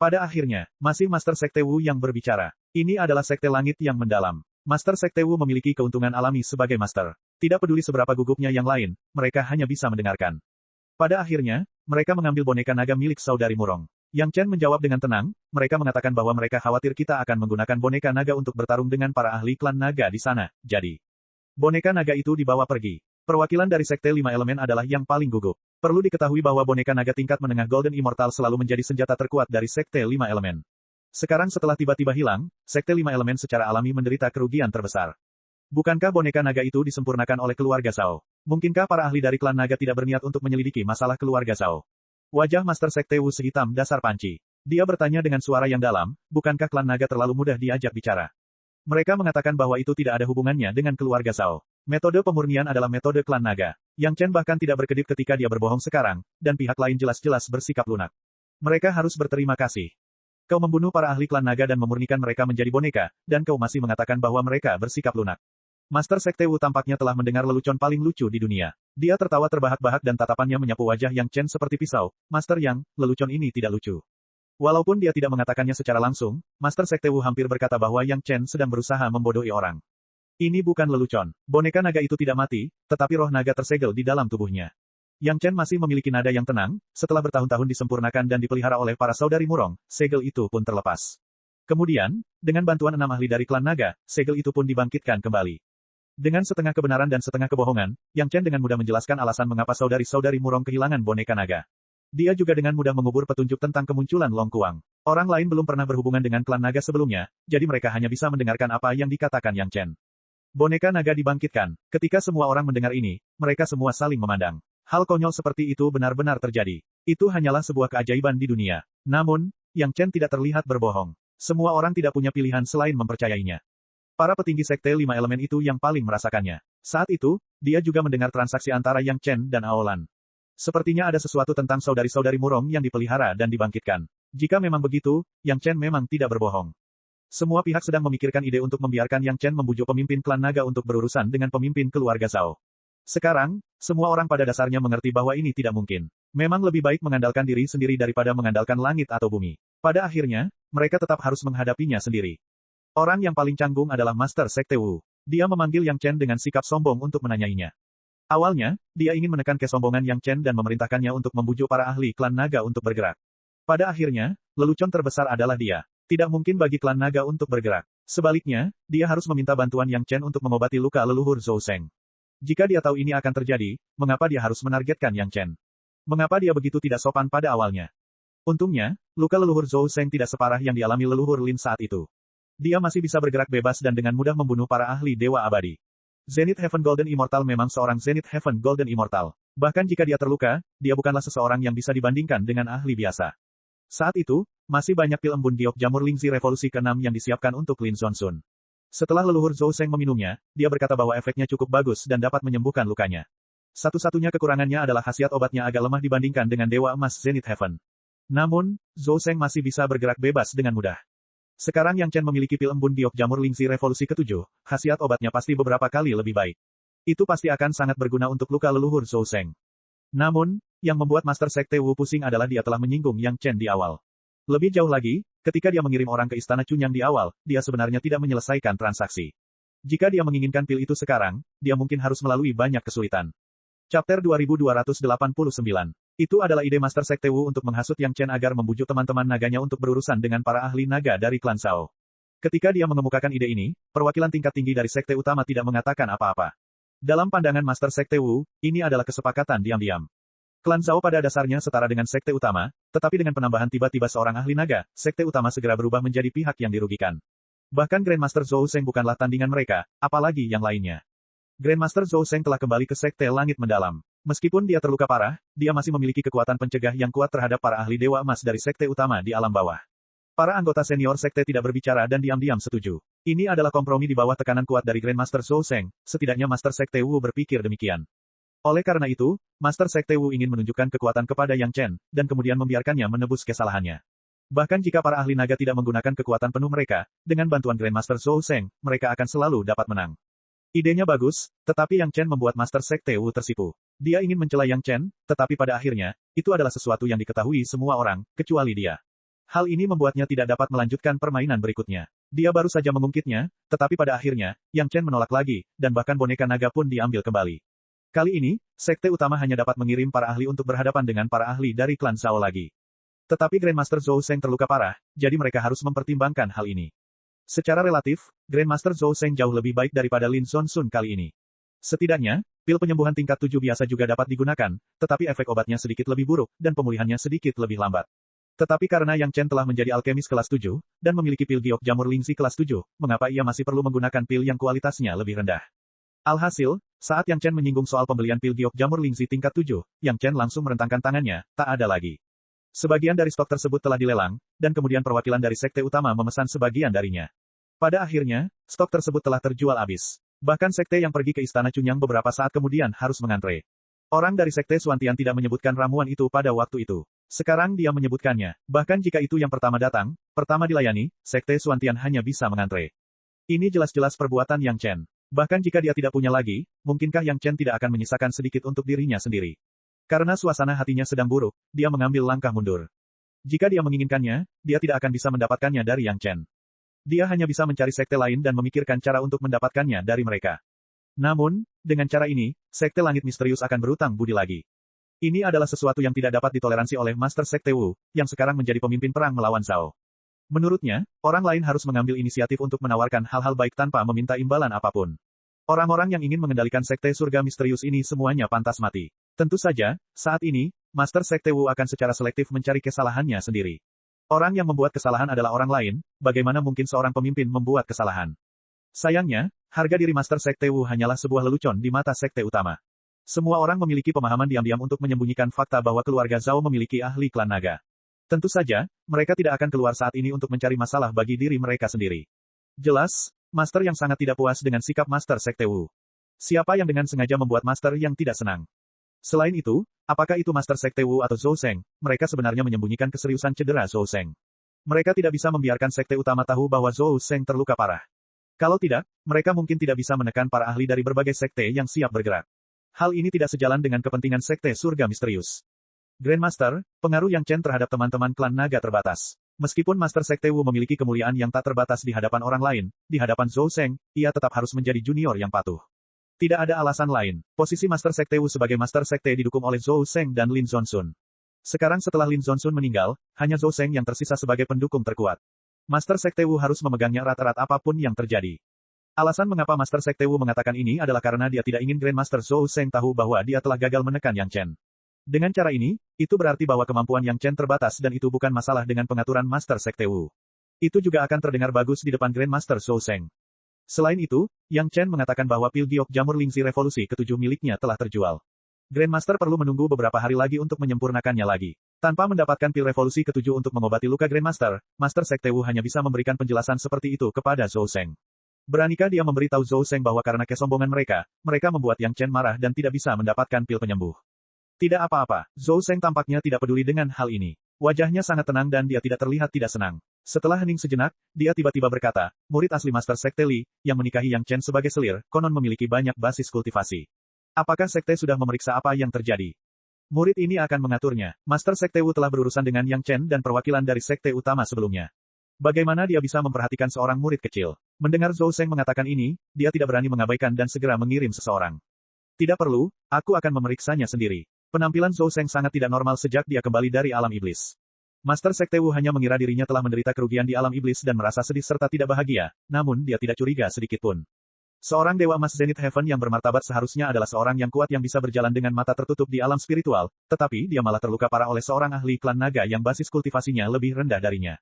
Pada akhirnya, masih Master Sekte Wu yang berbicara. Ini adalah sekte langit yang mendalam. Master Sekte Wu memiliki keuntungan alami sebagai master. Tidak peduli seberapa gugupnya yang lain, mereka hanya bisa mendengarkan. Pada akhirnya, mereka mengambil boneka naga milik saudari Murong. Yang Chen menjawab dengan tenang, mereka mengatakan bahwa mereka khawatir kita akan menggunakan boneka naga untuk bertarung dengan para ahli klan naga di sana, jadi. Boneka naga itu dibawa pergi. Perwakilan dari Sekte Lima Elemen adalah yang paling gugup. Perlu diketahui bahwa boneka naga tingkat menengah Golden Immortal selalu menjadi senjata terkuat dari Sekte Lima Elemen. Sekarang setelah tiba-tiba hilang, Sekte Lima Elemen secara alami menderita kerugian terbesar. Bukankah boneka naga itu disempurnakan oleh keluarga Zhao? Mungkinkah para ahli dari klan naga tidak berniat untuk menyelidiki masalah keluarga Zhao? Wajah Master Sekte Wu sehitam dasar panci. Dia bertanya dengan suara yang dalam, bukankah klan naga terlalu mudah diajak bicara? Mereka mengatakan bahwa itu tidak ada hubungannya dengan keluarga Zhao. Metode pemurnian adalah metode klan naga. Yang Chen bahkan tidak berkedip ketika dia berbohong sekarang, dan pihak lain jelas-jelas bersikap lunak. Mereka harus berterima kasih. Kau membunuh para ahli klan naga dan memurnikan mereka menjadi boneka, dan kau masih mengatakan bahwa mereka bersikap lunak. Master Sekte Wu tampaknya telah mendengar lelucon paling lucu di dunia. Dia tertawa terbahak-bahak dan tatapannya menyapu wajah Yang Chen seperti pisau. Master Yang, lelucon ini tidak lucu. Walaupun dia tidak mengatakannya secara langsung, Master Sekte Wu hampir berkata bahwa Yang Chen sedang berusaha membodohi orang. Ini bukan lelucon. Boneka naga itu tidak mati, tetapi roh naga tersegel di dalam tubuhnya. Yang Chen masih memiliki nada yang tenang, setelah bertahun-tahun disempurnakan dan dipelihara oleh para saudari Murong, segel itu pun terlepas. Kemudian, dengan bantuan 6 ahli dari klan naga, segel itu pun dibangkitkan kembali. Dengan setengah kebenaran dan setengah kebohongan, Yang Chen dengan mudah menjelaskan alasan mengapa saudari-saudari Murong kehilangan boneka naga. Dia juga dengan mudah mengubur petunjuk tentang kemunculan Long Kuang. Orang lain belum pernah berhubungan dengan klan naga sebelumnya, jadi mereka hanya bisa mendengarkan apa yang dikatakan Yang Chen. Boneka naga dibangkitkan. Ketika semua orang mendengar ini, mereka semua saling memandang. Hal konyol seperti itu benar-benar terjadi. Itu hanyalah sebuah keajaiban di dunia. Namun, Yang Chen tidak terlihat berbohong. Semua orang tidak punya pilihan selain mempercayainya. Para petinggi Sekte Lima Elemen itu yang paling merasakannya. Saat itu, dia juga mendengar transaksi antara Yang Chen dan Aolan. Sepertinya ada sesuatu tentang saudari-saudari Murong yang dipelihara dan dibangkitkan. Jika memang begitu, Yang Chen memang tidak berbohong. Semua pihak sedang memikirkan ide untuk membiarkan Yang Chen membujuk pemimpin klan naga untuk berurusan dengan pemimpin keluarga Zhao. Sekarang, semua orang pada dasarnya mengerti bahwa ini tidak mungkin. Memang lebih baik mengandalkan diri sendiri daripada mengandalkan langit atau bumi. Pada akhirnya, mereka tetap harus menghadapinya sendiri. Orang yang paling canggung adalah Master Sekte Wu. Dia memanggil Yang Chen dengan sikap sombong untuk menanyainya. Awalnya, dia ingin menekan kesombongan Yang Chen dan memerintahkannya untuk membujuk para ahli klan naga untuk bergerak. Pada akhirnya, lelucon terbesar adalah dia. Tidak mungkin bagi klan naga untuk bergerak. Sebaliknya, dia harus meminta bantuan Yang Chen untuk mengobati luka leluhur Zhou Seng. Jika dia tahu ini akan terjadi, mengapa dia harus menargetkan Yang Chen? Mengapa dia begitu tidak sopan pada awalnya? Untungnya, luka leluhur Zhou Seng tidak separah yang dialami leluhur Lin saat itu. Dia masih bisa bergerak bebas dan dengan mudah membunuh para ahli Dewa Abadi. Zenith Heaven Golden Immortal memang seorang Zenith Heaven Golden Immortal. Bahkan jika dia terluka, dia bukanlah seseorang yang bisa dibandingkan dengan ahli biasa. Saat itu, masih banyak pil embun giok jamur Lingzi Revolusi ke-6 yang disiapkan untuk Lin Zonsun. Setelah leluhur Zhou Seng meminumnya, dia berkata bahwa efeknya cukup bagus dan dapat menyembuhkan lukanya. Satu-satunya kekurangannya adalah khasiat obatnya agak lemah dibandingkan dengan Dewa Emas Zenith Heaven. Namun, Zhou Seng masih bisa bergerak bebas dengan mudah. Sekarang Yang Chen memiliki pil embun giok jamur Lingzi Revolusi ke-7, khasiat obatnya pasti beberapa kali lebih baik. Itu pasti akan sangat berguna untuk luka leluhur Zhou Seng. Namun, yang membuat Master Sekte Wu pusing adalah dia telah menyinggung Yang Chen di awal. Lebih jauh lagi, ketika dia mengirim orang ke Istana Cunyang di awal, dia sebenarnya tidak menyelesaikan transaksi. Jika dia menginginkan pil itu sekarang, dia mungkin harus melalui banyak kesulitan. Chapter 2289. Itu adalah ide Master Sekte Wu untuk menghasut Yang Chen agar membujuk teman-teman naganya untuk berurusan dengan para ahli naga dari klan Zhao. Ketika dia mengemukakan ide ini, perwakilan tingkat tinggi dari sekte utama tidak mengatakan apa-apa. Dalam pandangan Master Sekte Wu, ini adalah kesepakatan diam-diam. Klan Zhao pada dasarnya setara dengan sekte utama, tetapi dengan penambahan tiba-tiba seorang ahli naga, sekte utama segera berubah menjadi pihak yang dirugikan. Bahkan Grandmaster Zhou Seng bukanlah tandingan mereka, apalagi yang lainnya. Grandmaster Zhou Seng telah kembali ke sekte langit mendalam. Meskipun dia terluka parah, dia masih memiliki kekuatan pencegah yang kuat terhadap para ahli dewa emas dari sekte utama di alam bawah. Para anggota senior sekte tidak berbicara dan diam-diam setuju. Ini adalah kompromi di bawah tekanan kuat dari Grandmaster Zhou Seng, setidaknya Master Sekte Wu berpikir demikian. Oleh karena itu, Master Sekte Wu ingin menunjukkan kekuatan kepada Yang Chen, dan kemudian membiarkannya menebus kesalahannya. Bahkan jika para ahli naga tidak menggunakan kekuatan penuh mereka, dengan bantuan Grandmaster Zhou Seng, mereka akan selalu dapat menang. Idenya bagus, tetapi Yang Chen membuat Master Sekte Wu tersipu. Dia ingin mencela Yang Chen, tetapi pada akhirnya, itu adalah sesuatu yang diketahui semua orang, kecuali dia. Hal ini membuatnya tidak dapat melanjutkan permainan berikutnya. Dia baru saja mengungkitnya, tetapi pada akhirnya, Yang Chen menolak lagi, dan bahkan boneka naga pun diambil kembali. Kali ini, sekte utama hanya dapat mengirim para ahli untuk berhadapan dengan para ahli dari klan Zhao lagi. Tetapi Grandmaster Zhou Seng terluka parah, jadi mereka harus mempertimbangkan hal ini. Secara relatif, Grandmaster Zhou Seng jauh lebih baik daripada Lin Zonsun kali ini. Setidaknya, pil penyembuhan tingkat 7 biasa juga dapat digunakan, tetapi efek obatnya sedikit lebih buruk, dan pemulihannya sedikit lebih lambat. Tetapi karena Yang Chen telah menjadi alkemis kelas 7, dan memiliki pil giok jamur Lingzi kelas 7, mengapa ia masih perlu menggunakan pil yang kualitasnya lebih rendah? Alhasil, saat Yang Chen menyinggung soal pembelian pil giok jamur Lingzi tingkat 7, Yang Chen langsung merentangkan tangannya, tak ada lagi. Sebagian dari stok tersebut telah dilelang, dan kemudian perwakilan dari sekte utama memesan sebagian darinya. Pada akhirnya, stok tersebut telah terjual habis. Bahkan sekte yang pergi ke Istana Cunyang beberapa saat kemudian harus mengantre. Orang dari sekte Suantian tidak menyebutkan ramuan itu pada waktu itu. Sekarang dia menyebutkannya. Bahkan jika itu yang pertama datang, pertama dilayani, sekte Suantian hanya bisa mengantre. Ini jelas-jelas perbuatan Yang Chen. Bahkan jika dia tidak punya lagi, mungkinkah Yang Chen tidak akan menyisakan sedikit untuk dirinya sendiri? Karena suasana hatinya sedang buruk, dia mengambil langkah mundur. Jika dia menginginkannya, dia tidak akan bisa mendapatkannya dari Yang Chen. Dia hanya bisa mencari sekte lain dan memikirkan cara untuk mendapatkannya dari mereka. Namun, dengan cara ini, sekte langit misterius akan berutang budi lagi. Ini adalah sesuatu yang tidak dapat ditoleransi oleh Master Sekte Wu, yang sekarang menjadi pemimpin perang melawan Zhao. Menurutnya, orang lain harus mengambil inisiatif untuk menawarkan hal-hal baik tanpa meminta imbalan apapun. Orang-orang yang ingin mengendalikan sekte surga misterius ini semuanya pantas mati. Tentu saja, saat ini, Master Sekte Wu akan secara selektif mencari kesalahannya sendiri. Orang yang membuat kesalahan adalah orang lain, bagaimana mungkin seorang pemimpin membuat kesalahan? Sayangnya, harga diri Master Sekte Wu hanyalah sebuah lelucon di mata sekte utama. Semua orang memiliki pemahaman diam-diam untuk menyembunyikan fakta bahwa keluarga Zhao memiliki ahli klan naga. Tentu saja, mereka tidak akan keluar saat ini untuk mencari masalah bagi diri mereka sendiri. Jelas, Master yang sangat tidak puas dengan sikap Master Sekte Wu. Siapa yang dengan sengaja membuat Master yang tidak senang? Selain itu, apakah itu Master Sekte Wu atau Zhou Seng, mereka sebenarnya menyembunyikan keseriusan cedera Zhou Seng. Mereka tidak bisa membiarkan sekte utama tahu bahwa Zhou Seng terluka parah. Kalau tidak, mereka mungkin tidak bisa menekan para ahli dari berbagai sekte yang siap bergerak. Hal ini tidak sejalan dengan kepentingan sekte surga misterius. Grandmaster, pengaruh Yang Chen terhadap teman-teman klan naga terbatas. Meskipun Master Sekte Wu memiliki kemuliaan yang tak terbatas di hadapan orang lain, di hadapan Zhou Seng, ia tetap harus menjadi junior yang patuh. Tidak ada alasan lain. Posisi Master Sekte Wu sebagai Master Sekte didukung oleh Zhou Seng dan Lin Zonsun. Sekarang setelah Lin Zonsun meninggal, hanya Zhou Seng yang tersisa sebagai pendukung terkuat. Master Sekte Wu harus memegangnya erat-erat apapun yang terjadi. Alasan mengapa Master Sekte Wu mengatakan ini adalah karena dia tidak ingin Grandmaster Zhou Seng tahu bahwa dia telah gagal menekan Yang Chen. Dengan cara ini, itu berarti bahwa kemampuan Yang Chen terbatas dan itu bukan masalah dengan pengaturan Master Sekte Wu. Itu juga akan terdengar bagus di depan Grandmaster Zhou Seng. Selain itu, Yang Chen mengatakan bahwa pil giok jamur Lingzi revolusi ke-7 miliknya telah terjual. Grandmaster perlu menunggu beberapa hari lagi untuk menyempurnakannya lagi. Tanpa mendapatkan pil revolusi ke-7 untuk mengobati luka Grandmaster, Master Sekte Wu hanya bisa memberikan penjelasan seperti itu kepada Zhou Seng. Beranikah dia memberitahu Zhou Seng bahwa karena kesombongan mereka membuat Yang Chen marah dan tidak bisa mendapatkan pil penyembuh? Tidak apa-apa, Zhou Seng tampaknya tidak peduli dengan hal ini. Wajahnya sangat tenang dan dia tidak terlihat tidak senang. Setelah hening sejenak, dia tiba-tiba berkata, murid asli Master Sekte Li, yang menikahi Yang Chen sebagai selir, konon memiliki banyak basis kultivasi. Apakah Sekte sudah memeriksa apa yang terjadi? Murid ini akan mengaturnya. Master Sekte Wu telah berurusan dengan Yang Chen dan perwakilan dari Sekte utama sebelumnya. Bagaimana dia bisa memperhatikan seorang murid kecil? Mendengar Zhou Seng mengatakan ini, dia tidak berani mengabaikan dan segera mengirim seseorang. Tidak perlu, aku akan memeriksanya sendiri. Penampilan Zhou Seng sangat tidak normal sejak dia kembali dari alam iblis. Master Sekte Wu hanya mengira dirinya telah menderita kerugian di alam iblis dan merasa sedih serta tidak bahagia, namun dia tidak curiga sedikitpun. Seorang Dewa Emas Zenith Heaven yang bermartabat seharusnya adalah seorang yang kuat yang bisa berjalan dengan mata tertutup di alam spiritual, tetapi dia malah terluka parah oleh seorang ahli klan naga yang basis kultivasinya lebih rendah darinya.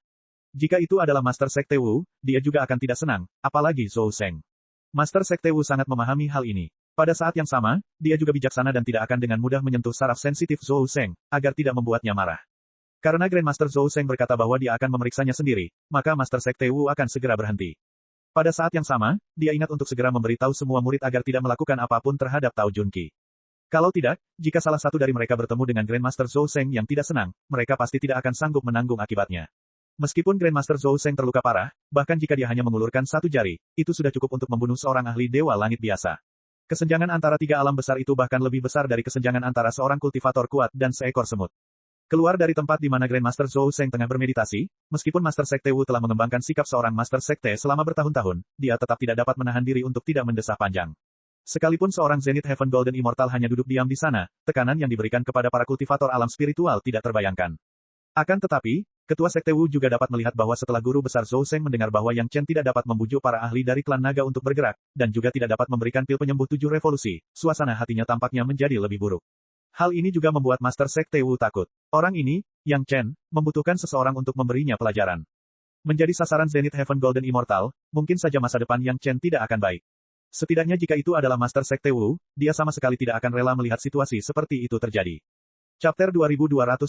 Jika itu adalah Master Sekte Wu, dia juga akan tidak senang, apalagi Zhou Seng. Master Sekte Wu sangat memahami hal ini. Pada saat yang sama, dia juga bijaksana dan tidak akan dengan mudah menyentuh saraf sensitif Zhou Seng, agar tidak membuatnya marah. Karena Grandmaster Zhou Seng berkata bahwa dia akan memeriksanya sendiri, maka Master Sekte Wu akan segera berhenti. Pada saat yang sama, dia ingat untuk segera memberitahu semua murid agar tidak melakukan apapun terhadap Tao Junqi. Kalau tidak, jika salah satu dari mereka bertemu dengan Grandmaster Zhou Seng yang tidak senang, mereka pasti tidak akan sanggup menanggung akibatnya. Meskipun Grandmaster Zhou Seng terluka parah, bahkan jika dia hanya mengulurkan satu jari, itu sudah cukup untuk membunuh seorang ahli Dewa Langit biasa. Kesenjangan antara tiga alam besar itu bahkan lebih besar dari kesenjangan antara seorang kultivator kuat dan seekor semut. Keluar dari tempat di mana Grandmaster Zhou Seng tengah bermeditasi, meskipun Master Sekte Wu telah mengembangkan sikap seorang Master Sekte selama bertahun-tahun, dia tetap tidak dapat menahan diri untuk tidak mendesah panjang. Sekalipun seorang Zenith Heaven Golden Immortal hanya duduk diam di sana, tekanan yang diberikan kepada para kultivator alam spiritual tidak terbayangkan. Akan tetapi, Ketua Sekte Wu juga dapat melihat bahwa setelah Guru Besar Zhou Seng mendengar bahwa Yang Chen tidak dapat membujuk para ahli dari klan naga untuk bergerak, dan juga tidak dapat memberikan pil penyembuh 7 revolusi, suasana hatinya tampaknya menjadi lebih buruk. Hal ini juga membuat Master Sekte Wu takut. Orang ini, Yang Chen, membutuhkan seseorang untuk memberinya pelajaran. Menjadi sasaran Zenith Heaven Golden Immortal, mungkin saja masa depan Yang Chen tidak akan baik. Setidaknya jika itu adalah Master Sekte Wu, dia sama sekali tidak akan rela melihat situasi seperti itu terjadi. Chapter 2290.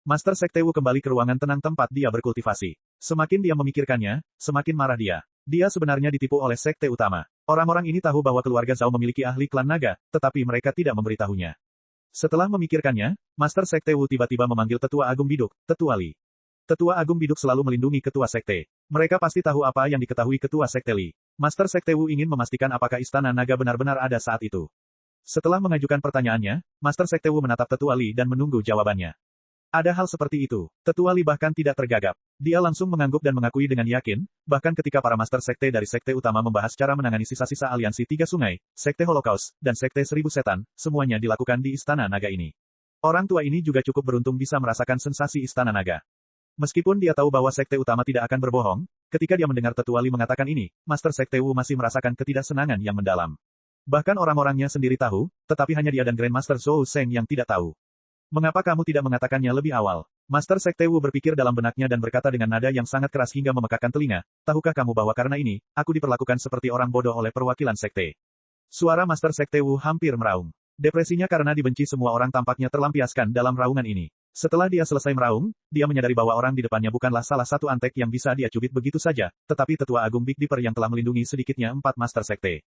Master Sekte Wu kembali ke ruangan tenang tempat dia berkultivasi. Semakin dia memikirkannya, semakin marah dia. Dia sebenarnya ditipu oleh sekte utama. Orang-orang ini tahu bahwa keluarga Zhao memiliki ahli klan naga, tetapi mereka tidak memberitahunya. Setelah memikirkannya, Master Sekte Wu tiba-tiba memanggil Tetua Agung Biduk, Tetua Li. Tetua Agung Biduk selalu melindungi Ketua Sekte. Mereka pasti tahu apa yang diketahui Ketua Sekte Li. Master Sekte Wu ingin memastikan apakah Istana Naga benar-benar ada saat itu. Setelah mengajukan pertanyaannya, Master Sekte Wu menatap Tetua Li dan menunggu jawabannya. Ada hal seperti itu. Tetua Li bahkan tidak tergagap. Dia langsung mengangguk dan mengakui dengan yakin, bahkan ketika para Master Sekte dari Sekte Utama membahas cara menangani sisa-sisa aliansi Tiga Sungai, Sekte Holocaust, dan Sekte Seribu Setan, semuanya dilakukan di Istana Naga ini. Orang tua ini juga cukup beruntung bisa merasakan sensasi Istana Naga. Meskipun dia tahu bahwa Sekte Utama tidak akan berbohong, ketika dia mendengar Tetua Li mengatakan ini, Master Sekte Wu masih merasakan ketidaksenangan yang mendalam. Bahkan orang-orangnya sendiri tahu, tetapi hanya dia dan Grandmaster Zhou Seng yang tidak tahu. Mengapa kamu tidak mengatakannya lebih awal? Master Sekte Wu berpikir dalam benaknya dan berkata dengan nada yang sangat keras hingga memekakkan telinga, tahukah kamu bahwa karena ini, aku diperlakukan seperti orang bodoh oleh perwakilan sekte? Suara Master Sekte Wu hampir meraung. Depresinya karena dibenci semua orang tampaknya terlampiaskan dalam raungan ini. Setelah dia selesai meraung, dia menyadari bahwa orang di depannya bukanlah salah satu antek yang bisa dia cubit begitu saja, tetapi Tetua Agung Big Dipper yang telah melindungi sedikitnya 4 Master Sekte.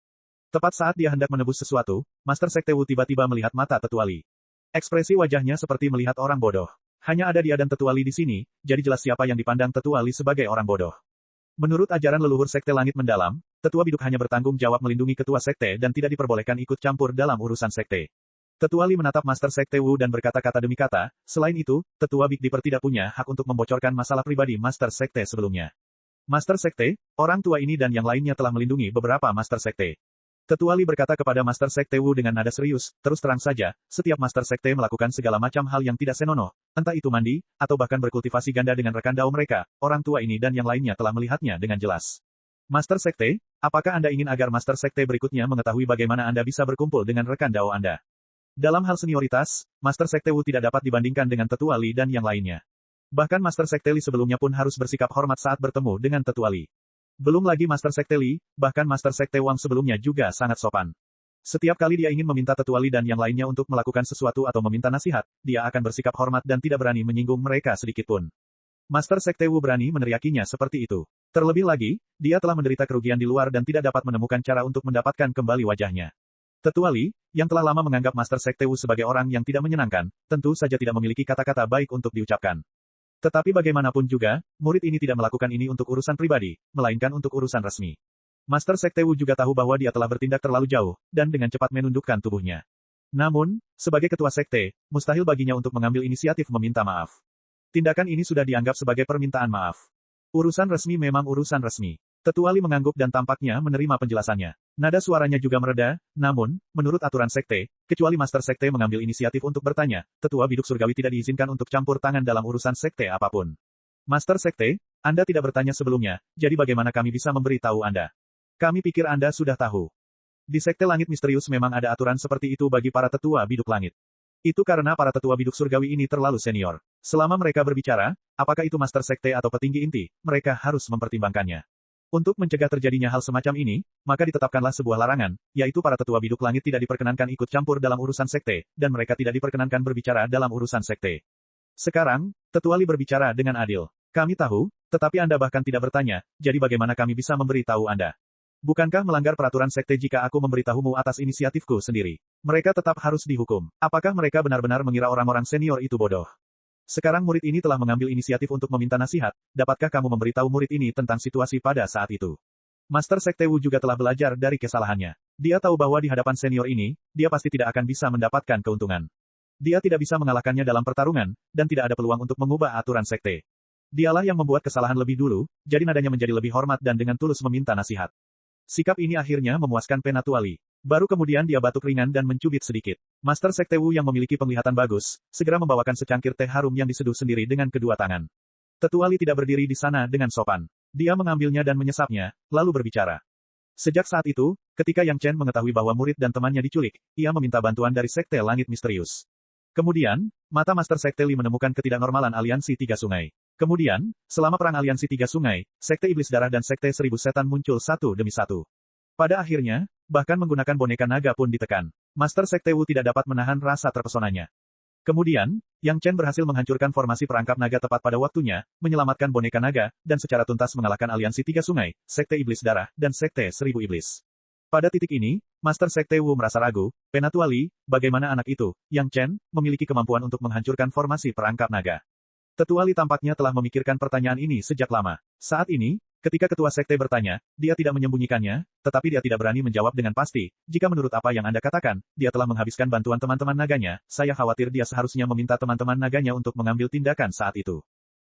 Tepat saat dia hendak menebus sesuatu, Master Sekte Wu tiba-tiba melihat mata Tetua Li. Ekspresi wajahnya seperti melihat orang bodoh. Hanya ada dia dan Tetua Li di sini, jadi jelas siapa yang dipandang Tetua Li sebagai orang bodoh. Menurut ajaran leluhur Sekte Langit Mendalam, Tetua Biduk hanya bertanggung jawab melindungi Ketua Sekte dan tidak diperbolehkan ikut campur dalam urusan Sekte. Tetua Li menatap Master Sekte Wu dan berkata-kata demi kata, selain itu, Tetua Big Dipper tidak punya hak untuk membocorkan masalah pribadi Master Sekte sebelumnya. Master Sekte, orang tua ini dan yang lainnya telah melindungi beberapa Master Sekte. Tetua Li berkata kepada Master Sekte Wu dengan nada serius, terus terang saja, setiap Master Sekte melakukan segala macam hal yang tidak senonoh, entah itu mandi, atau bahkan berkultivasi ganda dengan rekan dao mereka, orang tua ini dan yang lainnya telah melihatnya dengan jelas. Master Sekte, apakah Anda ingin agar Master Sekte berikutnya mengetahui bagaimana Anda bisa berkumpul dengan rekan dao Anda? Dalam hal senioritas, Master Sekte Wu tidak dapat dibandingkan dengan Tetua Li dan yang lainnya. Bahkan Master Sekte Li sebelumnya pun harus bersikap hormat saat bertemu dengan Tetua Li. Belum lagi Master Sekte Li, bahkan Master Sekte Wang sebelumnya juga sangat sopan. Setiap kali dia ingin meminta Tetua Li dan yang lainnya untuk melakukan sesuatu atau meminta nasihat, dia akan bersikap hormat dan tidak berani menyinggung mereka sedikitpun. Master Sekte Wu berani meneriakinya seperti itu. Terlebih lagi, dia telah menderita kerugian di luar dan tidak dapat menemukan cara untuk mendapatkan kembali wajahnya. Tetua Li, yang telah lama menganggap Master Sekte Wu sebagai orang yang tidak menyenangkan, tentu saja tidak memiliki kata-kata baik untuk diucapkan. Tetapi bagaimanapun juga, murid ini tidak melakukan ini untuk urusan pribadi, melainkan untuk urusan resmi. Master Sekte Wu juga tahu bahwa dia telah bertindak terlalu jauh, dan dengan cepat menundukkan tubuhnya. Namun, sebagai ketua sekte, mustahil baginya untuk mengambil inisiatif meminta maaf. Tindakan ini sudah dianggap sebagai permintaan maaf. Urusan resmi memang urusan resmi. Tetua Li mengangguk dan tampaknya menerima penjelasannya. Nada suaranya juga mereda, namun, menurut aturan sekte, kecuali Master Sekte mengambil inisiatif untuk bertanya, Tetua Biduk Surgawi tidak diizinkan untuk campur tangan dalam urusan sekte apapun. Master Sekte, Anda tidak bertanya sebelumnya, jadi bagaimana kami bisa memberitahu Anda? Kami pikir Anda sudah tahu. Di Sekte Langit Misterius memang ada aturan seperti itu bagi para Tetua Biduk Langit. Itu karena para Tetua Biduk Surgawi ini terlalu senior. Selama mereka berbicara, apakah itu Master Sekte atau petinggi inti, mereka harus mempertimbangkannya. Untuk mencegah terjadinya hal semacam ini, maka ditetapkanlah sebuah larangan, yaitu para Tetua Biduk Langit tidak diperkenankan ikut campur dalam urusan sekte, dan mereka tidak diperkenankan berbicara dalam urusan sekte. Sekarang, Tetua Li berbicara dengan adil. Kami tahu, tetapi Anda bahkan tidak bertanya, jadi bagaimana kami bisa memberitahu Anda? Bukankah melanggar peraturan sekte jika aku memberitahumu atas inisiatifku sendiri? Mereka tetap harus dihukum. Apakah mereka benar-benar mengira orang-orang senior itu bodoh? Sekarang murid ini telah mengambil inisiatif untuk meminta nasihat, dapatkah kamu memberitahu murid ini tentang situasi pada saat itu? Master Sekte Wu juga telah belajar dari kesalahannya. Dia tahu bahwa di hadapan senior ini, dia pasti tidak akan bisa mendapatkan keuntungan. Dia tidak bisa mengalahkannya dalam pertarungan, dan tidak ada peluang untuk mengubah aturan sekte. Dialah yang membuat kesalahan lebih dulu, jadi nadanya menjadi lebih hormat dan dengan tulus meminta nasihat. Sikap ini akhirnya memuaskan Tetua Li. Baru kemudian dia batuk ringan dan mencubit sedikit. Master Sekte Wu yang memiliki penglihatan bagus, segera membawakan secangkir teh harum yang diseduh sendiri dengan kedua tangan. Tetua Li tidak berdiri di sana dengan sopan. Dia mengambilnya dan menyesapnya, lalu berbicara. Sejak saat itu, ketika Yang Chen mengetahui bahwa murid dan temannya diculik, ia meminta bantuan dari Sekte Langit Misterius. Kemudian, mata Master Sekte Li menemukan ketidaknormalan Aliansi Tiga Sungai. Kemudian, selama perang Aliansi Tiga Sungai, Sekte Iblis Darah dan Sekte Seribu Setan muncul satu demi satu. Pada akhirnya, bahkan menggunakan boneka naga pun ditekan. Master Sekte Wu tidak dapat menahan rasa terpesonanya. Kemudian, Yang Chen berhasil menghancurkan formasi perangkap naga tepat pada waktunya, menyelamatkan boneka naga, dan secara tuntas mengalahkan Aliansi Tiga Sungai, Sekte Iblis Darah, dan Sekte Seribu Iblis. Pada titik ini, Master Sekte Wu merasa ragu, Tetua Li, bagaimana anak itu, Yang Chen, memiliki kemampuan untuk menghancurkan formasi perangkap naga. Tetua Li tampaknya telah memikirkan pertanyaan ini sejak lama. Saat ini, ketika ketua sekte bertanya, dia tidak menyembunyikannya, tetapi dia tidak berani menjawab dengan pasti. Jika menurut apa yang Anda katakan, dia telah menghabiskan bantuan teman-teman naganya, saya khawatir dia seharusnya meminta teman-teman naganya untuk mengambil tindakan saat itu.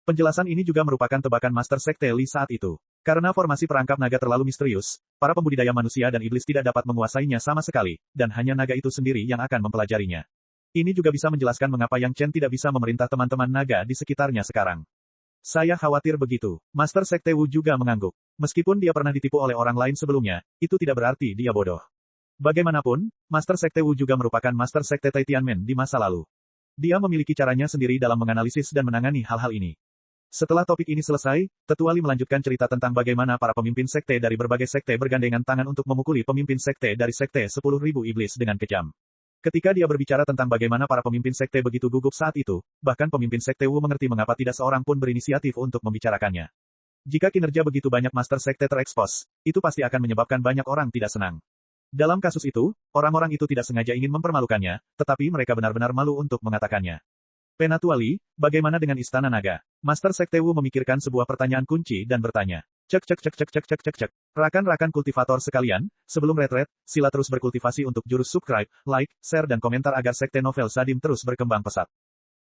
Penjelasan ini juga merupakan tebakan Master Sekte Li saat itu. Karena formasi perangkap naga terlalu misterius, para pembudidaya manusia dan iblis tidak dapat menguasainya sama sekali, dan hanya naga itu sendiri yang akan mempelajarinya. Ini juga bisa menjelaskan mengapa Yang Chen tidak bisa memerintah teman-teman naga di sekitarnya sekarang. Saya khawatir begitu. Master Sekte Wu juga mengangguk. Meskipun dia pernah ditipu oleh orang lain sebelumnya, itu tidak berarti dia bodoh. Bagaimanapun, Master Sekte Wu juga merupakan Master Sekte Tai Tianmen di masa lalu. Dia memiliki caranya sendiri dalam menganalisis dan menangani hal-hal ini. Setelah topik ini selesai, Tetua Li melanjutkan cerita tentang bagaimana para pemimpin sekte dari berbagai sekte bergandengan tangan untuk memukuli pemimpin sekte dari Sekte 10.000 Iblis dengan kejam. Ketika dia berbicara tentang bagaimana para pemimpin sekte begitu gugup saat itu, bahkan pemimpin sekte Wu mengerti mengapa tidak seorang pun berinisiatif untuk membicarakannya. Jika kinerja begitu banyak master sekte terekspos, itu pasti akan menyebabkan banyak orang tidak senang. Dalam kasus itu, orang-orang itu tidak sengaja ingin mempermalukannya, tetapi mereka benar-benar malu untuk mengatakannya. Penatua Li, bagaimana dengan Istana Naga? Master Sekte Wu memikirkan sebuah pertanyaan kunci dan bertanya. Cek cek cek cek cek cek cek cek. Rakan-rakan kultivator sekalian, sebelum retret, sila terus berkultivasi untuk jurus subscribe, like, share dan komentar agar Sekte Novel Sadim terus berkembang pesat.